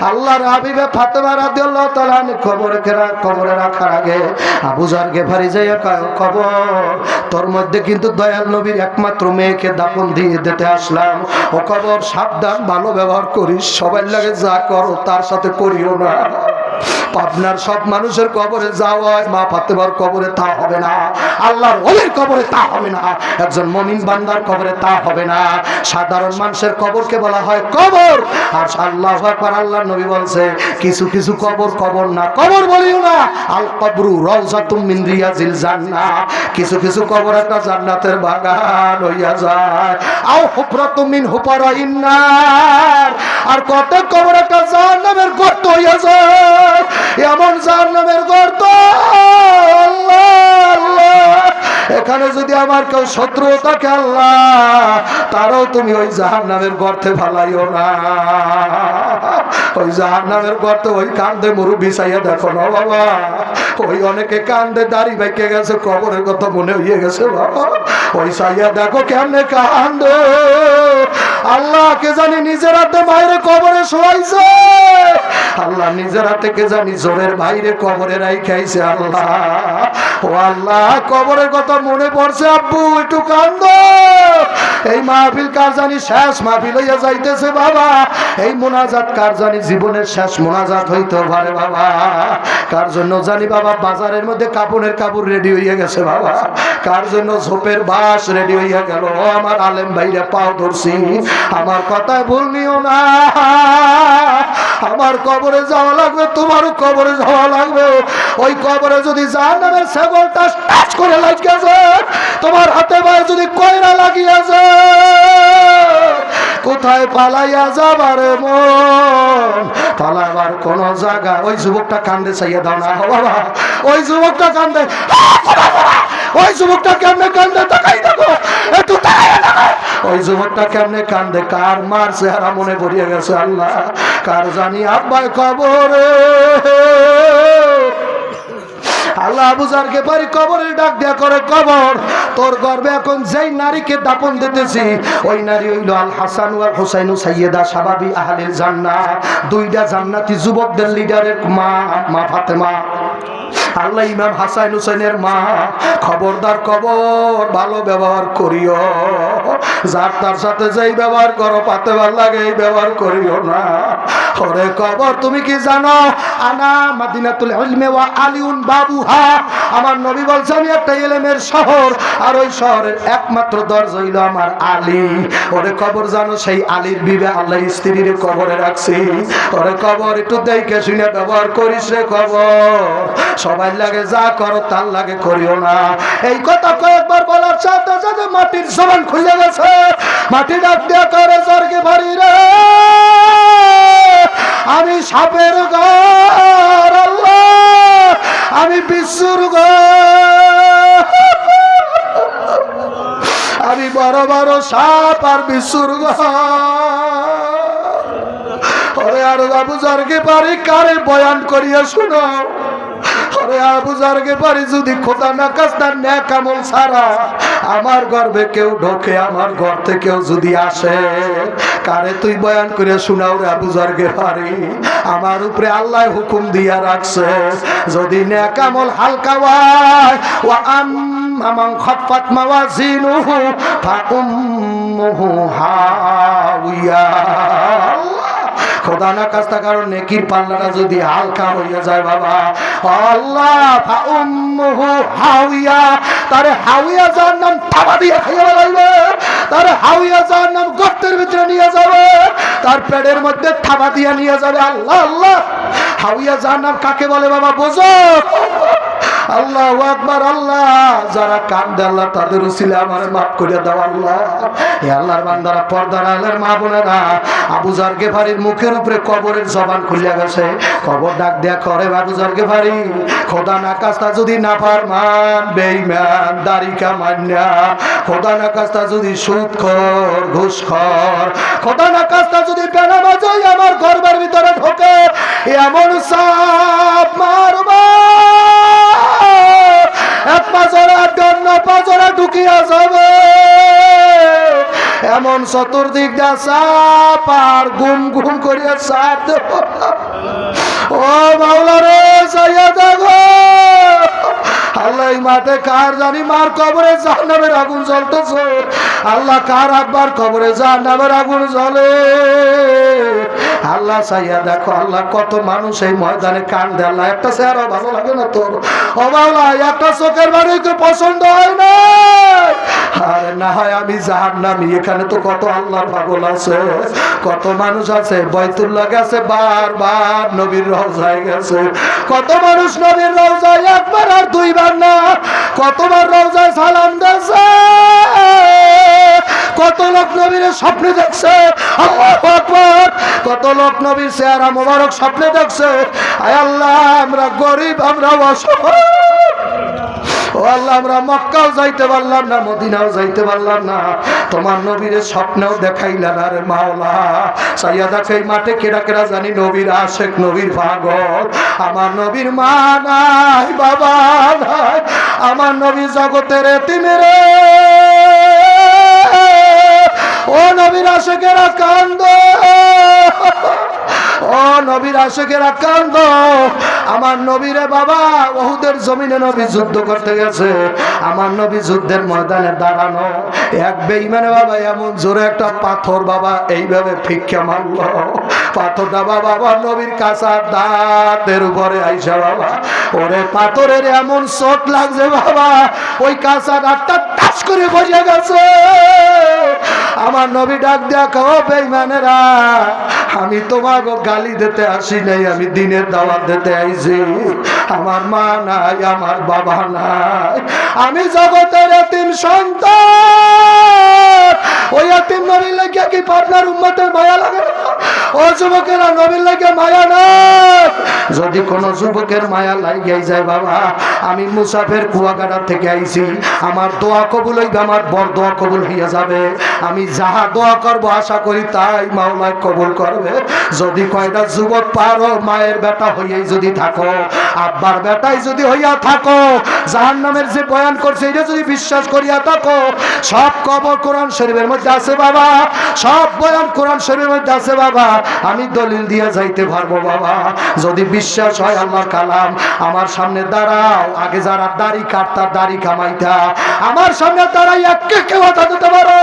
আল্লাহর হাবিবে ফাতেমা রাদিয়াল্লাহু তাআলা কবরে রাখার আগে আবু যর গিফারি যাইয়া কয়, কবর তোর মধ্যে কিন্তু দয়াল নবীর একমাত্র মেয়েকে দাফন দিয়ে দিতে আসলাম। ও কবর সাবধান, ভালো ব্যবহার করিস, সবাই লাগে যা করো তার সাথে করিও না। পাবনার সব মানুষের কবরে যাওয়া হয়, মা ফাতেমার কবরে তা হবে না, আল্লাহর ওলির কবরে তা হবে না, একজন মুমিন বান্দার কবরে তা হবে না। সাধারণ মানুষের কবরকে বলা হয় কবর। আর আল্লাহু আকবার, আল্লাহর নবী বলছে কিছু কিছু কবর কবর না, কবর বলিও না, আল কবরু রাউযাতুম মিন রিয়াজিল জান্নাহ। কিছু কিছু কবর একটা জান্নাতের বাগান হইয়া যায়। আও হুফরাতুম মিন হুফারাইন নার, আর কত কবর একটা জাহান্নামের গর্ত হইয়া যায়, এমন জাহান্নামের গর্ত। আল্লাহ আল্লাহ, এখানে যদি আমার কেউ শত্রু থাকে আল্লাহ, তারও তুমি ওই জাহান্নামের গর্তে ফালাইও না। ওই জাহান্নামের গর্তে ওই কান্দে মুরব্বি চাইয়া দেখো না বাবা, ওই অনেকে কান্দে দাড়ি বাইকে গেছে, কবরের কথা মনে হয়ে গেছে বাবা, ওই চাইয়া দেখো কেমনে কান্দে। আল্লাহ কে জানি নিজের হাতে মায়ের কবরে শোয়াইছে, আল্লাহ নিজের হাতে কে জানি জোরের বাইরে কবরে রাইখাইছে। আল্লাহ ও আল্লাহ, কবরের কথা মনে পড়ছে আব্বু, একটু কান্দো। এই মাহফিল কার জানি শেষ মাহফিল হইয়া যাইতেছে বাবা, এই মোনাজাত কার জানি জীবনের শেষ মোনাজাত হইতে পারে বাবা। কার জন্য জানি বাবা বাজারের মধ্যে কাপড়ের কাপড় রেডি হইয়া গেছে বাবা, কার জন্য ঝোপের বাঁশ রেডি হইয়া গেল। আমার আলেম ভাইরা পাও ধরছি, আমার কথায় ভুল নিও না। আমার কবরে যাওয়া লাগবে, তোমারও কবরে যাওয়া লাগবে। ওই কবরে যদি জাহান্নামের ছাগলটা টাচ করে লাগিয়েছে, তোমার হাতে পায়ে যদি কয়রা লাগিয়েছে, কোথায় পালাইয়া যাবার মন, পালাবার কোন জায়গা। ওই যুবকটা কান্দে চাইয়া দাও না বাবা, ওই যুবকটা কান্দে, ওই যুবকটা কেমনে কান্দে তাকাই দেখো, একটু তাকাই দেখো ওই যুবকটা কেমনে কান্দে। কার মার চেহারা মনে পড়িয়ে গেছে আল্লাহ, কার জানি আব্বাই কবরে। আল্লাহ আবু জারকে পারি কবরের ডাক দেয়া করে, কবর তোর গর্বে এখন যেই নারীকে দাপন দিতেছি, ওই নারী হইল আল হাসান ওয়াল হুসাইন সাইয়্যিদা শাবাবি আহলিল জান্নাহ, দুইটা জান্নাতি যুবকদের লিডারের মা, মা ফাতেমা। আল্লাহ ইমাম হাসান হুসাইনের মা, খবরদার কবর ভালো ব্যবহার করিও, যার তার সাথে যেই ব্যবহার করো পাতে ভাল লাগে এই ব্যবহার করিও না। ওরে কবর তুমি কি জানো, আনা মাদিনাতুল ইলমি ওয়া আলিউন বাবুহা, আমার নবী বলছে আমি একটা ইলমের শহর, আর ওই শহরের একমাত্র দরজা হইল আমার আলী। ওরে কবর জানো, সেই আলীর বিবে আল্লাহ স্ত্রীর কবরে রাখছি। ওরে কবর একটু দেখে শুনে ব্যবহার করিস রে কবর, সবাই লাগে যা করো তার লাগে করিও না। এই কথা কয়েকবার বলার সাথে সাথে মাটির জবান খুলে গেছে, মাটি ডাক দেয়া করে স্বর্গে ভারী রে, আমি সাপের ঘর আল্লাহ, আমি বিশ্বর ঘর, আমি বড় বড় সাপ আর বিশ্বর ঘর। ওরে আর বাবু স্বর্গে পারি কারে বয়ান করিয়া শুনো, ওরে আবু জারকে পারি যদি খোদা না কাস্তার নেক আমল ছাড়া আমার গর্বে কেউ ঢোকে, আমার ঘর থেকেও যদি আসে, কারে তুই বয়ান করে শোনাও রে আবু জারকে পারি। আমার উপরে আল্লাহ হুকুম দিয়া রাখছে, যদি নেক আমল হালকা হয়, ওয়া আম্মান খাফাত মাওয়াজিনুহু ফাউম্মুহু হাওিয়া, খোদা না কাস্তা কারণ নেকির পাল্লাটা যদি হালকা হইয়া যায় বাবা, আল্লাহ ফাউম্মুহু হাওিয়া, তারে হাওিয়া জাহান্নাম থাবা দিয়ে খাইয়া লাগবে, তারে হাওিয়া জাহান্নাম গর্তের ভিতরে নিয়ে যাবে, তার পেটের মধ্যে থাবা দিয়ে নিয়ে যাবে। আল্লাহ আল্লাহ, হাওিয়া জাহান্নাম কাকে বলে বাবা বোঝো? আল্লাহু আকবার। আল্লাহ যারা কান্দে আল্লাহ তাদের উসিলে আমারে মাফ করে দাও আল্লাহ। হে আল্লাহর বান্দারা, পর্দার আলের মা বোনেরা, আবু জার গেফারির মুখের উপরে কবরের জবান খুলে গেছে, কবর ডাক দেয়া করে আবু জার গেফারি, খোদা না কাস্তা যদি নাফরমান বেঈমান দাড়ি কামান্না, খোদা না কাস্তা যদি সুদখোর ঘুষখোর, খোদা না কাস্তা যদি বেনামাজ হই আমার গর্বের ভিতরে ঢোকে, এমন সাপ মারবা এক পাঁচরা অন্য পাঁচরা ঢুকিয়া যাবে, এমন চতুর্দিক দিয়া চাপ আর গুম গুম করিয়া চাপ দেব। ও মাওলা রে যাইয়া দেখো আল্লাহ, মাঠে কার জানি মার কবরে জাহান্নামের আগুন জ্বলতেছে, আল্লাহ কার আব্বার কবরে জাহান্নামের আগুন জ্বলে। আল্লাহ চাইয়া দেখো আল্লাহ, কত মানুষ এই ময়দানে কান্দে। আল্লাহ একটা চেহারা ভালো লাগে না তোর? ও মাওলা, একটা চোখের বাড়ি তো পছন্দ হয় না, আরে না হয় আমি জাহান্নামী। এখানে তো কত আল্লাহর পাগল আছে, কত মানুষ আছে বাইতুল্লাহ গেছে, বারবার নবীর রওজায় গেছে, কত মানুষ নবীর রওজায় একবার আর দুইবার না কতবার রওজায় সালাম দিয়েছে, কত লোক নবীর স্বপ্নে দেখছে, আল্লাহু আকবার, কত লোক নবীর চেহারা মোবারক স্বপ্নে দেখছে। আয় আল্লাহ, আমরা গরিব, আমরা অসহায়। ও ও আল্লাহ আমরা মক্কাও যাইতে পারলাম না, মদিনাও যাইতে পারলাম না, তোমার নবীর স্বপ্নেও দেখাইলা না রে মাওলা। সাইয়া দেখে এই মাঠে কেডা কেডা জানি নবীর আশেক, নবীর পাগল। আমার নবীর মা নাই, বাবা নাই, আমার নবী জগতের এতিম রে। ও নবীর আশেকেরা কান্দো, ও নবীর আশেকেরা কান্দো। আমার নবীরে বাবা উহুদের জমিনে নবী যুদ্ধ করতে গেছে, আমার নবী যুদ্ধের ময়দানে দাঁড়ানো, এক বেঈমানে বাবা এমন জোরে একটা পাথর বাবা এইভাবে ফিক্কা মারলো, পাথরটা বাবা আমার নবীর কাঁচা দাঁতের উপরে আইসা বাবা, ওরে পাথরের এমন চোট লাগছে বাবা, ওই কাঁচা দাঁতটা টাচ করে বসে গেছে। আমার নবী ডাক দিয়া কও বেঈমানেরা, আমি তোমাকে গালি দিতে আসি নাই, আমি দিনের দাওয়াত দিতে আইছি। আমার মা নাই, আমার বাবা নাই, আমি জগতের এতিম সন্তান। ওই এতিম নবীর লাগে কি আপনার উম্মতের মায়া লাগে না? ও যুবকেরা নবীর লাগে মায়া না? যদি কোন যুবকের মায়া লাগে যায় বাবা, আমি মুসাফের কুয়াকাটা থেকে আইছি, আমার দোয়া কবুল হইবে, আমার বড় দোয়া কবুল হইয়া যাবে। আমি যাহা দোয়া করবো আশা করি তাই মাওলা কবুল করবে। যদি কয়টা যুবক পারো মায়ের বেটা হইয়াই যদি থাকো, আব্বার বেটাই যদি হইয়া থাকো, জাহান্নামের যে বয়ান করছে এটা যদি বিশ্বাস করিয়া থাকো, সব কবর কোরআন শরীফের মধ্যে আছে বাবা, সব বয়ান কোরআন শরীফের মধ্যে আছে বাবা, আমি দলিল দিয়ে যাইতে পারবো বাবা। যদি বিশ্বাস হয় আল্লাহর কালাম, আমার সামনে দাঁড়াও, আগে যারা দাড়ি কাটতা দাড়ি কামাইতা, আমার সামনে দাঁড়াই কে কে কথা দিতে পারো,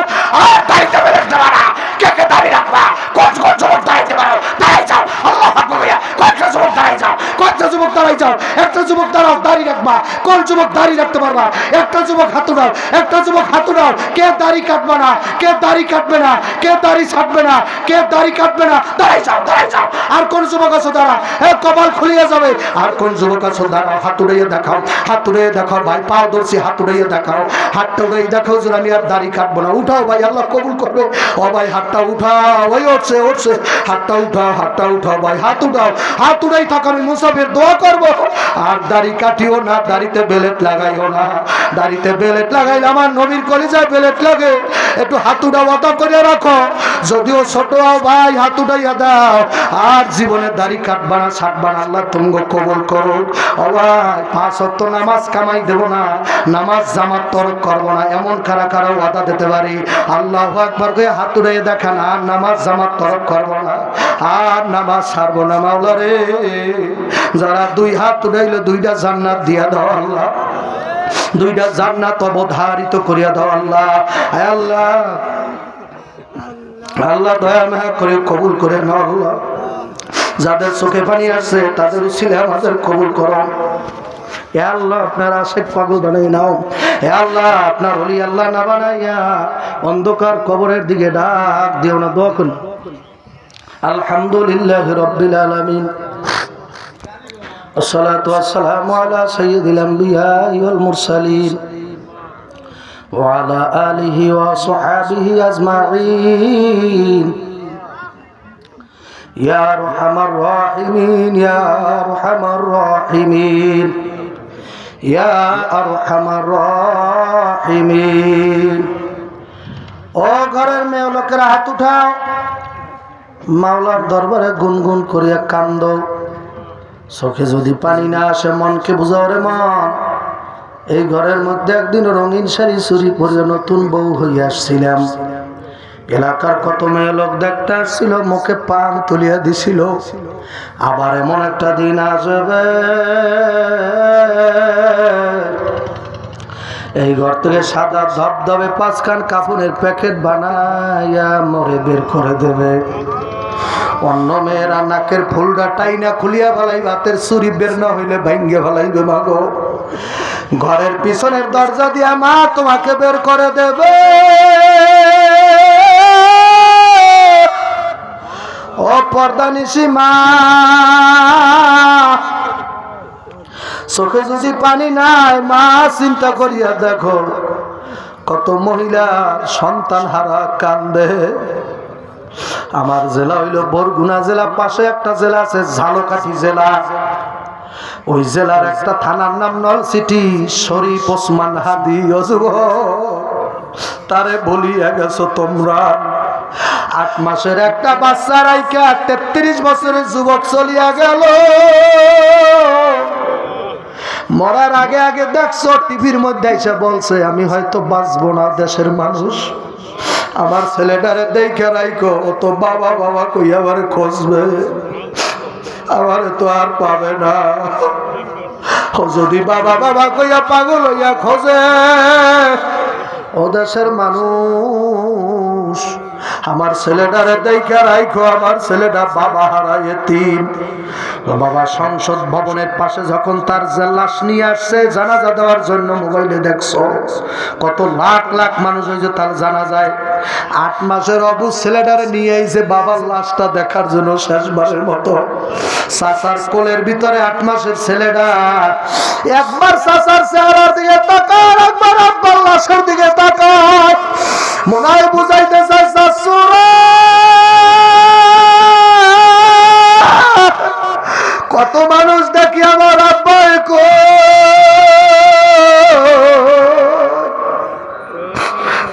আর দাড়িতে বেরোতে পারা, কে কে দাড়ি রাখবা, কোন কোন যুবক দাঁড়াইতে পারো, দাঁড়াই যাও, আল্লাহ আকবার, কয়েকটা যুবক দাঁড়াই যাও, কয়েকটা যুবক দাঁড়াই যাও, একটা যুবক দাঁড়াও দাড়ি রাখবা, কোন যুবক দাড়ি রাখতে পারবা, একটা যুবক হাত উঠাও, একটা যুবক হাত উঠাও, কে দাড়ি কাটবে না, কে দাড়ি কাটবে না, কে দাড়ি ছাড়বে না, কে দাড়ি কাটবে না, দাঁড়াই যাও, দাঁড়াই যাও। আর কোন যুবক আছো দাঁড়া, কপাল খুলিয়ে যাবে। আর কোন যুবক আছো দাঁড়াও, হাত উড়িয়ে দেখাও, হাত উড়িয়ে দেখাও ভাই, পাও ধরছি, হাত উড়িয়ে দেখাও, হাতটা উড়িয়ে দেখাও যে আমি আর দাড়ি কাটবো না। উঠাও ভাই, আল্লাহ কবুল করবে। ও ভাই হাতটা উঠাও, ওই উঠছে উঠছে, হাতটা উঠাও, হাতটা উঠাও ভাই, হাত উঠাও, হাত উড়াই থাকো, আমি মুসাফির দোয়া করবো। আর দাড়ি কাটিও না, দাড়িতে বেলেট লাগাইও না, দাড়িতে বেলেট লাগাইলে আমার নবীর কলিজায় বেলেট লাগে। একটু হাত উঠা ওয়াদা করে রাখো, যদিও ছোট ভাই হাত উঠাইয়া দাও, আর জীবনে দাড়ি কাটবা না, ছাড়বা না, আল্লাহ তোমাকে কবুল করো। ও ভাই 5 ওয়াক্ত নামাজ কামাই দেব না, নামাজ জামাত তরক করবো না, এমন কারা কারা ওয়াদা দিতে পারি? আল্লাহু আকবার কয়ে হাত উঠাইয়া দেখান, আর নামাজ জামাত তরক করবো না, আর নামাজ ছাড়বো না। মাওলা রে, যারা 2 হাত উঠাইলো 2টা জান্নাত দিয়া দাও আল্লাহ, 2টা জান্নাত অবধারিত করিয়া দাও আল্লাহ। আয় আল্লাহ, আল্লাহ দয়া মায়া করে কবুল করে নাও আল্লাহ। যাদের চোখে পানি আসছে তাদের উসিলায় আমাদের কবুল করো। হে আল্লাহ, আপনার আশেক পাগল বানাই নাও। হে আল্লাহ, আপনার ওলি আল্লাহ না বানাইয়া অন্ধকার কবরের দিকে ডাক দিও না, দোয়া করুন। আলহামদুলিল্লাহি রাব্বিল আলামিন, আসসালাতু ওয়াসসালামু আলা সাইয়্যিদিল আমবিয়া ওয়াল মুরসালিন ওয়া আলা আলিহি ওয়া সাহবিহি আজমাইন। ইয়া আরহামার রাহিমিন, ইয়া আরহামার রাহিমিন, ইয়া আরহামার রাহিমিন। ও ঘরের মেয়ে লোকেরা হাত উঠাও, মাওলার দরবারে গুনগুন করিয়া কান্দো। চোখে যদি পানি না আসে মনকে বুঝাও রে মন। এই ঘরের মধ্যে একদিন রঙিন শাড়ি চুরি পরে নতুন বউ হইয়া আসছিলাম, এলাকার কত মেয়ে লোক দেখতে আসছিল, মুখে পান তুলিয়া দিছিল। আবার এমন একটা দিন আসবে এই ঘর থেকে সাদা ধবধবে 5 খান কাপড়ের প্যাকেট বানাইয়া মরে বের করে দেবে। অন্য মেয়েরা নাকের ফুলটা টাইনা খুলিয়া ফেলাইবে, হাতের চুরি বের না হইলে ভাঙ্গে ফেলাইবে। মাগো, ঘরের পিছনের দরজা দিয়া মা তোমাকে বের করে দেবে। ও পর্দানিশি মা, চোখে যদি পানি নাই মা, চিন্তা করিয়া দেখো কত মহিলা সন্তান হারা কান্দে। আমার জেলা হইল বরগুনা জেলা, পাশে একটা জেলা আছে ঝালকাঠি জেলা। ওই জেলার একটা থানার নাম নলছিটি, শরীফ ওসমান হাদি তারে বলিয়া গেছো তোমরা। 8 মাসের একটা বাচ্চা রাইকা 33 বছরের যুবক চলিয়া গেল। মরার আগে আগে দেখছো টিভির মধ্যে এসে বলছে আমি হয়তো বাঁচবো না, দেশের মানুষ আমার ছেলেটারে দেখে রাইকো, ও তো বাবা বাবা কই আবার খুঁজবে, আমার তো আর পাবে না। ও যদি বাবা বাবা কইয়া পাগল হইয়া খোঁজে, ও দেশের মানুষ আমার ছেলেটারে দেখে রাইখো, আমার ছেলেটা বাবা হারা এতিম। বাবা সংসদ ভবনের পাশে যখন তার লাশ নিয়ে আসছে জানাজা দেওয়ার জন্য, মোবাইলে দেখছো কত লাখ লাখ মানুষ হয়েছে তার জানাজায়। 8 মাসের অবুঝ ছেলেটারে নিয়ে আইছে বাবার লাশটা দেখার জন্য শেষবারের মতো। চাচার কোলের ভিতরে 8 মাসের ছেলেটা একবার চাচার চেহারার দিকে তাকায়, একবার আব্বার লাশের দিকে তাকায়, মনে হয় বুঝাইতে চায় শাশুড়া কত মানুষ দেখি আমার আব্বাই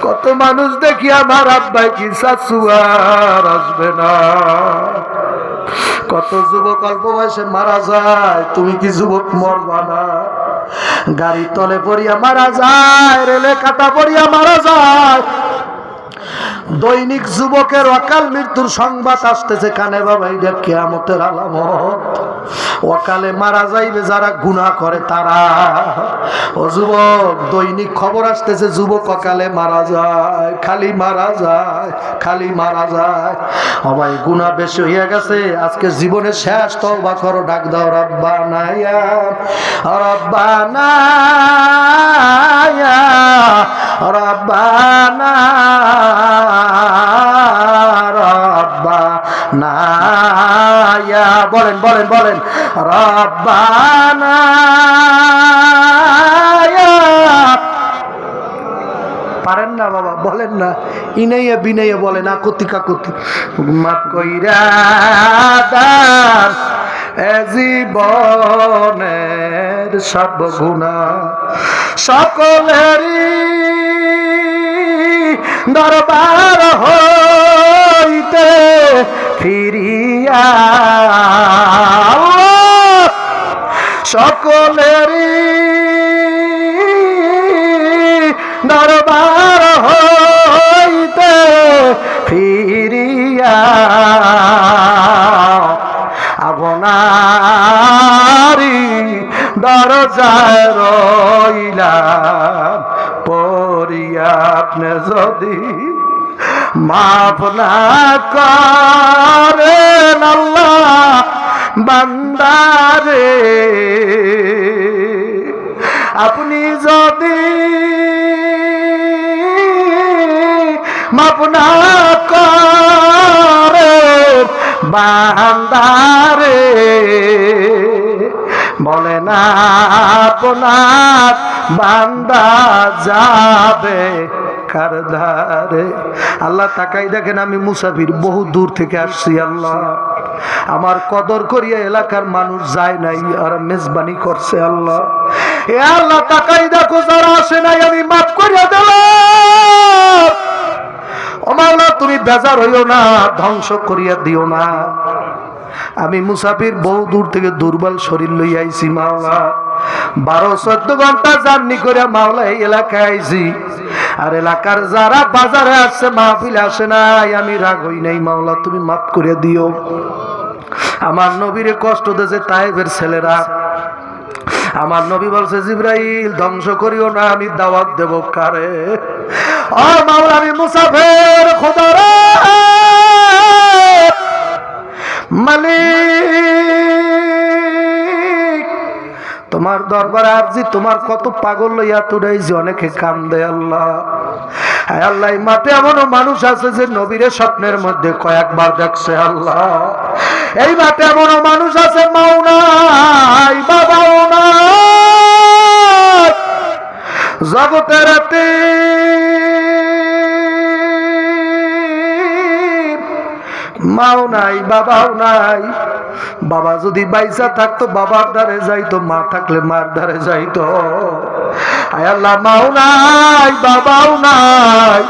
কত মানুষ দেখি আমার আব্বাই কি শাশু আর আসবে না। কত যুবক অল্প বয়সে মারা যায়, তুমি কি যুবক মরবা না? গাড়ি তলে পড়িয়া মারা যায়, রেলে কাটা পড়িয়া মারা যায়। দৈনিক যুবকের অকাল মৃত্যুর সংবাদ আসতেছে কানে, বাবা এটা কিয়ামতের আলামত। অকালে মারা যাইবে যারা গুনাহ করে তারা। ও যুবক, দৈনিক খবর আসতেছে যুবক অকালে মারা যায়, খালি মারা যায়, খালি মারা যায়। ভাই গুনাহ বেশি হয়ে গেছে, আজকে জীবনে শেষ তওবা করো, ডাক দাও রব্বানা ইয়া রব্বানা ইয়া রব্বানা রব্বানা ইয়া, বলেন বলেন বলেন রব্বানা ইয়া। পারেন না বাবা, বলেন না, ইনাইয়া বিনাইয়া বলেন, আকুতি কাকুতি। মাফ কইরা দান এ জীবনের সব গুনাহ সকলেরই দরবার হইতে ফিরিয়া, সকলেরই দরবার হইতে ফিরিয়া আপনারি দরজায় রইলাম পড়িয়া, আপনি যদি মাফ না করেন আল্লাহ বান্দারে, আপনি যদি মাফ না করেন বান্দারে, বলে না আপনার বান্দা যাবে কার ধারে। আল্লাহ তাকাই দেখেন, আমি মুসাফির, বহু দূর থেকে আসছি, আল্লাহ আমার কদর করিয়া এলাকার মানুষ যায় নাই আর মেজবানি করছে। আল্লাহ এ আল্লাহ তাকাই দেখো, যারা আসে নাই আমি মাফ করিয়া দিলাম। ও মাওলা তুমি বেজার হইও না, ধ্বংস করিয়া দিও না। আমি মুসাফির, বহু দূর থেকে দুর্বল শরীর লইয়া আইছি মাওলা, 12-14 ঘন্টা জার্নি করে মাওলা এই এলাকায় আইছি। আর এলাকার যারা বাজারে আসছে মাহফিলে আসে নাই, আমি রাগ হই নাই মাওলা, তুমি মাফ করে দিও। আমার নবীরে কষ্ট দিয়েছে তায়েফের ছেলেরা, আমার নবী বলছে জিবরাইল ধ্বংস করিও না, আমি দাওয়াত দেব কারে? ও মাওলা আমি মুসাফির, খোদারে মালিক তোমার দরবারে আরজি, তোমার কত পাগল লইয়া তুড়াইছি, অনেকে কান্দে আল্লাহ। হ্যাঁ আল্লাহ, এই মাঠে এমনও মানুষ আছে যে নবীরে স্বপ্নের মধ্যে কয়েকবার দেখছে আল্লাহ। এই মাঠে এমনও মানুষ আছে মাও নাই বাবাও নাই, জগতের মাও নাই বাবাও নাই। বাবা যদি বাইসা থাকতো বাবার দ্বারে যাইতো, মা থাকলে মার দ্বারে যাইতো। আয় আল্লাহ, মাও নাই বাবাও নাই,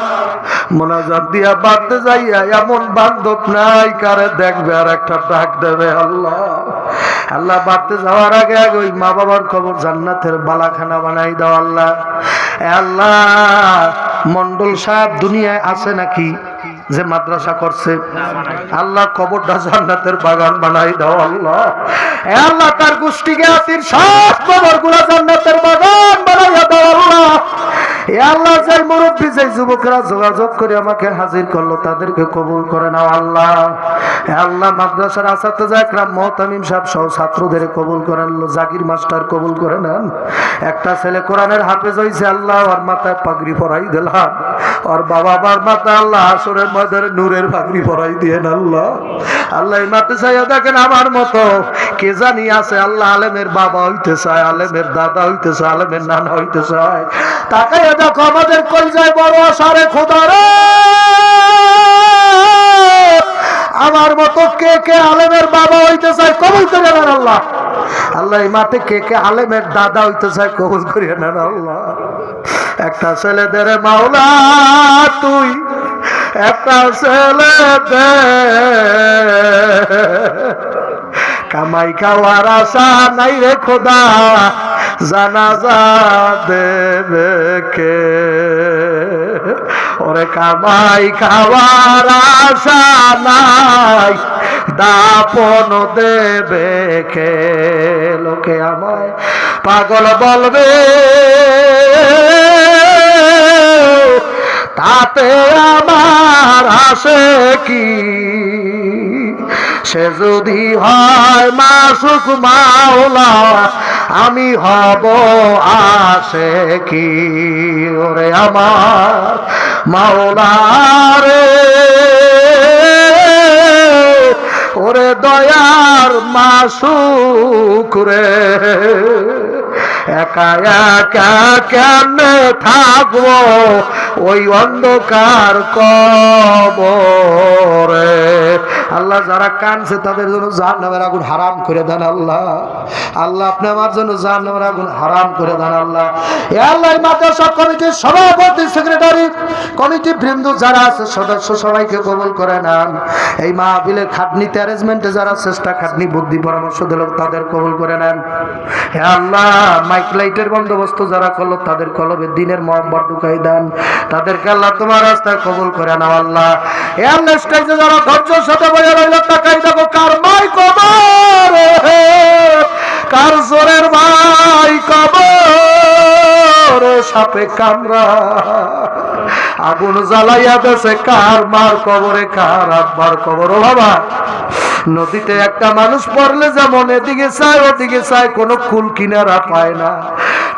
মোনাজাত দিয়া বাড়তে যাইয়া এমন বান্ধব নাই কারে দেখবে আর একটা ডাক দেবে। আল্লাহ আল্লাহ, বাড়তে যাওয়ার আগে আগে ওই মা বাবার কবর জান্নাতের বালাখানা বানাই দাও। আল্লাহ আল্লাহ, মন্ডল সাহেব দুনিয়ায় আছে নাকি যে মাদ্রাসা করছে? আল্লাহ কবরটা জান্নাতের বাগান বানাই দাও। আল্লাহ আল্লাহ, তার গোষ্ঠী জ্ঞাতির সব কবরগুলো জান্নাতের বাগান বানাইয়া দাও। আল্লাহ আল্লাহ, যে মুরব্বী যে যুবকরা যোগাযোগ করে আমাকে হাজির করলো তাদেরকে কবুল করে নাও। আল্লাহ আল্লাহ, মাদ্রাসার আসাতে একরাম মোহতামিম সাহেব সহ ছাত্রদের কবুল করেন, জাকির মাস্টার কবুল করে নেন। একটা ছেলে কোরআনের হাফেজ হয়েছে, আল্লাহ ওর মাথায় পাগড়ি পরাই দিলাম। ওর বাবা মার মাথায় আল্লাহ আসরের ময়দানে নূরের পাগড়ি পরাই দিয়েন। আল্লাহ আল্লাহ, এই মাঠে চাইয়া দেখেন আমার মতো কে জানি আছে আল্লাহ, আলেমের বাবা হইতে চায়, আলেমের দাদা হইতে চায়, আলেমের নানা হইতে চায়। তাকাইয়া দেখো আমাদের কলজায় বড় আশারে খোদা রে, আমার মতো কে কে আলেমের বাবা হইতে চায় কবুল করে নেন। আল্লাহ আল্লাহ, এই মাঠে কে কে আলেমের দাদা হইতে চায় কবুল করিয়ে নেন। আল্লাহ, একটা ছেলে দে রে মাওলা, তুই একটা ছেলে দে, কামাই খাওয়ার আশা নাই রে খোদা, জানাজা দেবে কে? ওরে কামাই খাওয়ার আশা নাই, দাপন দেবে কে? লোকে আমায় পাগল বলবে, তাতে আমার আসে কি? সে যদি হয় মাসুক মাওলা, আমি হব আসে কি? ওরে আমার মাওলা রে, ওরে দয়ার মাসুক রে, একা একা কেমনে থাকবো ওই অন্ধকার কবরে? আল্লাহ, যারা কানছে তাদের জন্য জাহান্নামের আগুন হারাম করে দেন। আল্লাহ আল্লাহ, আপনি আমার জন্য জাহান্নামের আগুন হারাম করে দেন। আল্লাহ এ আল্লাহ, মাদ্রাসা কমিটির সভাপতি, সেক্রেটারি, কমিটি বৃন্দ যারা আছে সদস্য সবাইকে কবুল করে নেন। এই মাহফিলের খাটনিতে অ্যারেঞ্জমেন্টে যারা চেষ্টা খাটনি বুদ্ধি পরামর্শ দিল তাদের কবুল করে নেন। হে আল্লাহ, মাইক লাইটের বন্দোবস্ত যারা করলো তাদের কলবে দিনের মহব্বত ঢুকাই দেন, তাদেরকে আল্লাহ তোমার রাস্তায় কবুল করে নাও। আল্লাহ এ আল্লাহ, স্টেজে যারা ধৈর্যের সাথে বসে রইল তাকাই দেখো কার মাই কবর, কার জোরের ভাই কবর, সাপে কামড়া আগুন জ্বালাইয়া দেশে, কার মার কবরে কার আব্বার কবর। ও বাবা, নদীতে একটা মানুষ পড়লে যেমন এদিকে চায় ওদিকে চায়, কোনো কুল কিনারা পায় না,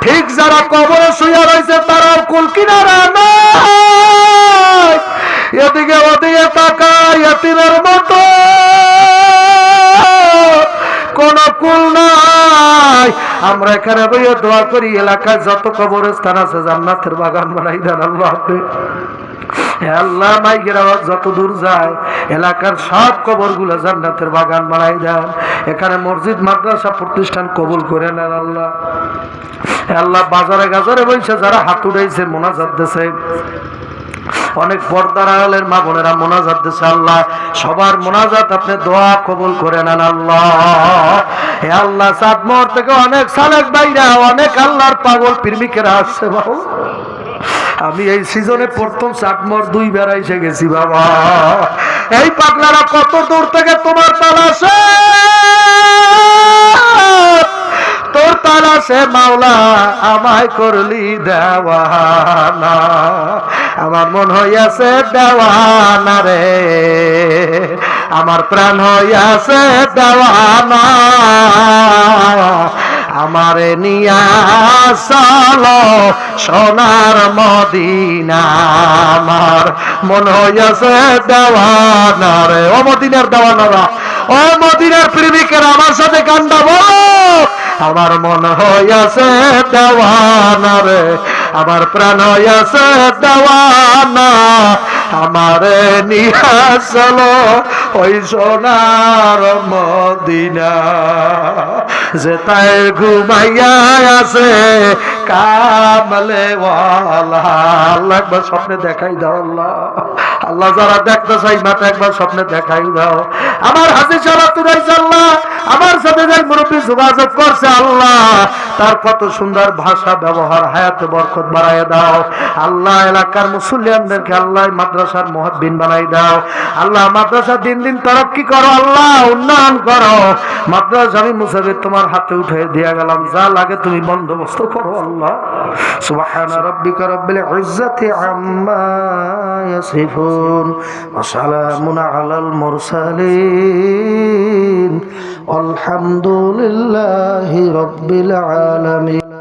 ঠিক যারা কবরে শুয়ে রয়েছে তারাও কুল কিনারা নাই, এদিকে ওদিকে তাকায় এতিমের মতো, কোন কুল নাই। আমরা এখানে বইয়ে দোয়া করি, এলাকায় যত কবরস্থান আছে জান্নাতের বাগান বানাই দেন। আল্লাহ আল্লাহ, মাইকের আওয়াজ যত দূর যায় এলাকার সব কবরগুলো জান্নাতের বাগান বানাই দেন। এখানে মসজিদ মাদ্রাসা প্রতিষ্ঠান কবুল করে নেন। আল্লাহ আল্লাহ, বাজারে গাজারে বসে যারা হাত উঠাইছে মোনাজাত দিছে, অনেক পর্দার আড়ালের মা বোনেরা মোনাজাত দিছে, আল্লাহ সবার মোনাজাত আপনি দোয়া কবুল করে নেন। আল্লাহ হে আল্লাহ, চাঁদমোহর থেকে অনেক সালেক ভাইরা, অনেক আল্লাহর পাগল প্রেমিকেরা আসছে বাবু। আমি এই সিজনে প্রথম চাঁদমোহর 2 বেড়া এসে গেছি বাবা। এই পাগলারা কত দূর থেকে তোমার তালাশে, তোর তালাশে মাওলা আমায় করলি দেওয়ানা, আমার মন হইয়াছে দেওয়ানা রে, আমার প্রাণ হইয়াছে দেওয়ানা, আমারে নিয়া চলো সোনার মদিনা, আমার মন হইয়াছে দেওয়ানা রে। ও মদিনার দেওয়ানারা, ও মদিনার প্রেমিকেরা আমার সাথে গানটা বলো, আমার মন হইয়াছে দেওয়ানা রে, আমার প্রাণ হইয়াছে দেওয়ানা, আমারে নিয়া চলো ওই সোনার মদিনা যেতায় ঘুমাইয়া আছে কামলে ওয়ালা। আল্লাহ একবার স্বপ্নে দেখাই দাও আল্লাহ। আল্লাহ যারা দেখতে চাই মাথা একবার স্বপ্নে দেখাই দাও। আমার হাজির সারা তুরাইছে আল্লাহ, আমার সাথে যাই মুরব্বী যোগাযোগ করছে আল্লাহ, তার কত সুন্দর ভাষা ব্যবহার, হায়াতে বরকত বাড়ায় দাও আল্লাহ। এলাকার মুসল্লিয়ানদেরকে আল্লাহ মাদ্রাসার মুহাব্বিন বানাই দাও আল্লাহ। মাদ্রাসা দিন দিন তরক্কি করো আল্লাহ, উন্নয়ন করো। মাদ্রাসা আমি মুসাফির তোমার হাতে উঠে দিয়ে গেলাম, যা লাগে তুমি বন্দোবস্ত করো আল্লাহ। সুবহানা রাব্বিকা রাব্বিল ইজ্জাতি আম্মা ইয়াসিফুন ওয়া সালামুন আলাল মুরসালিন আলহামদুলিল্লাহি রাব্বিল আলামিন।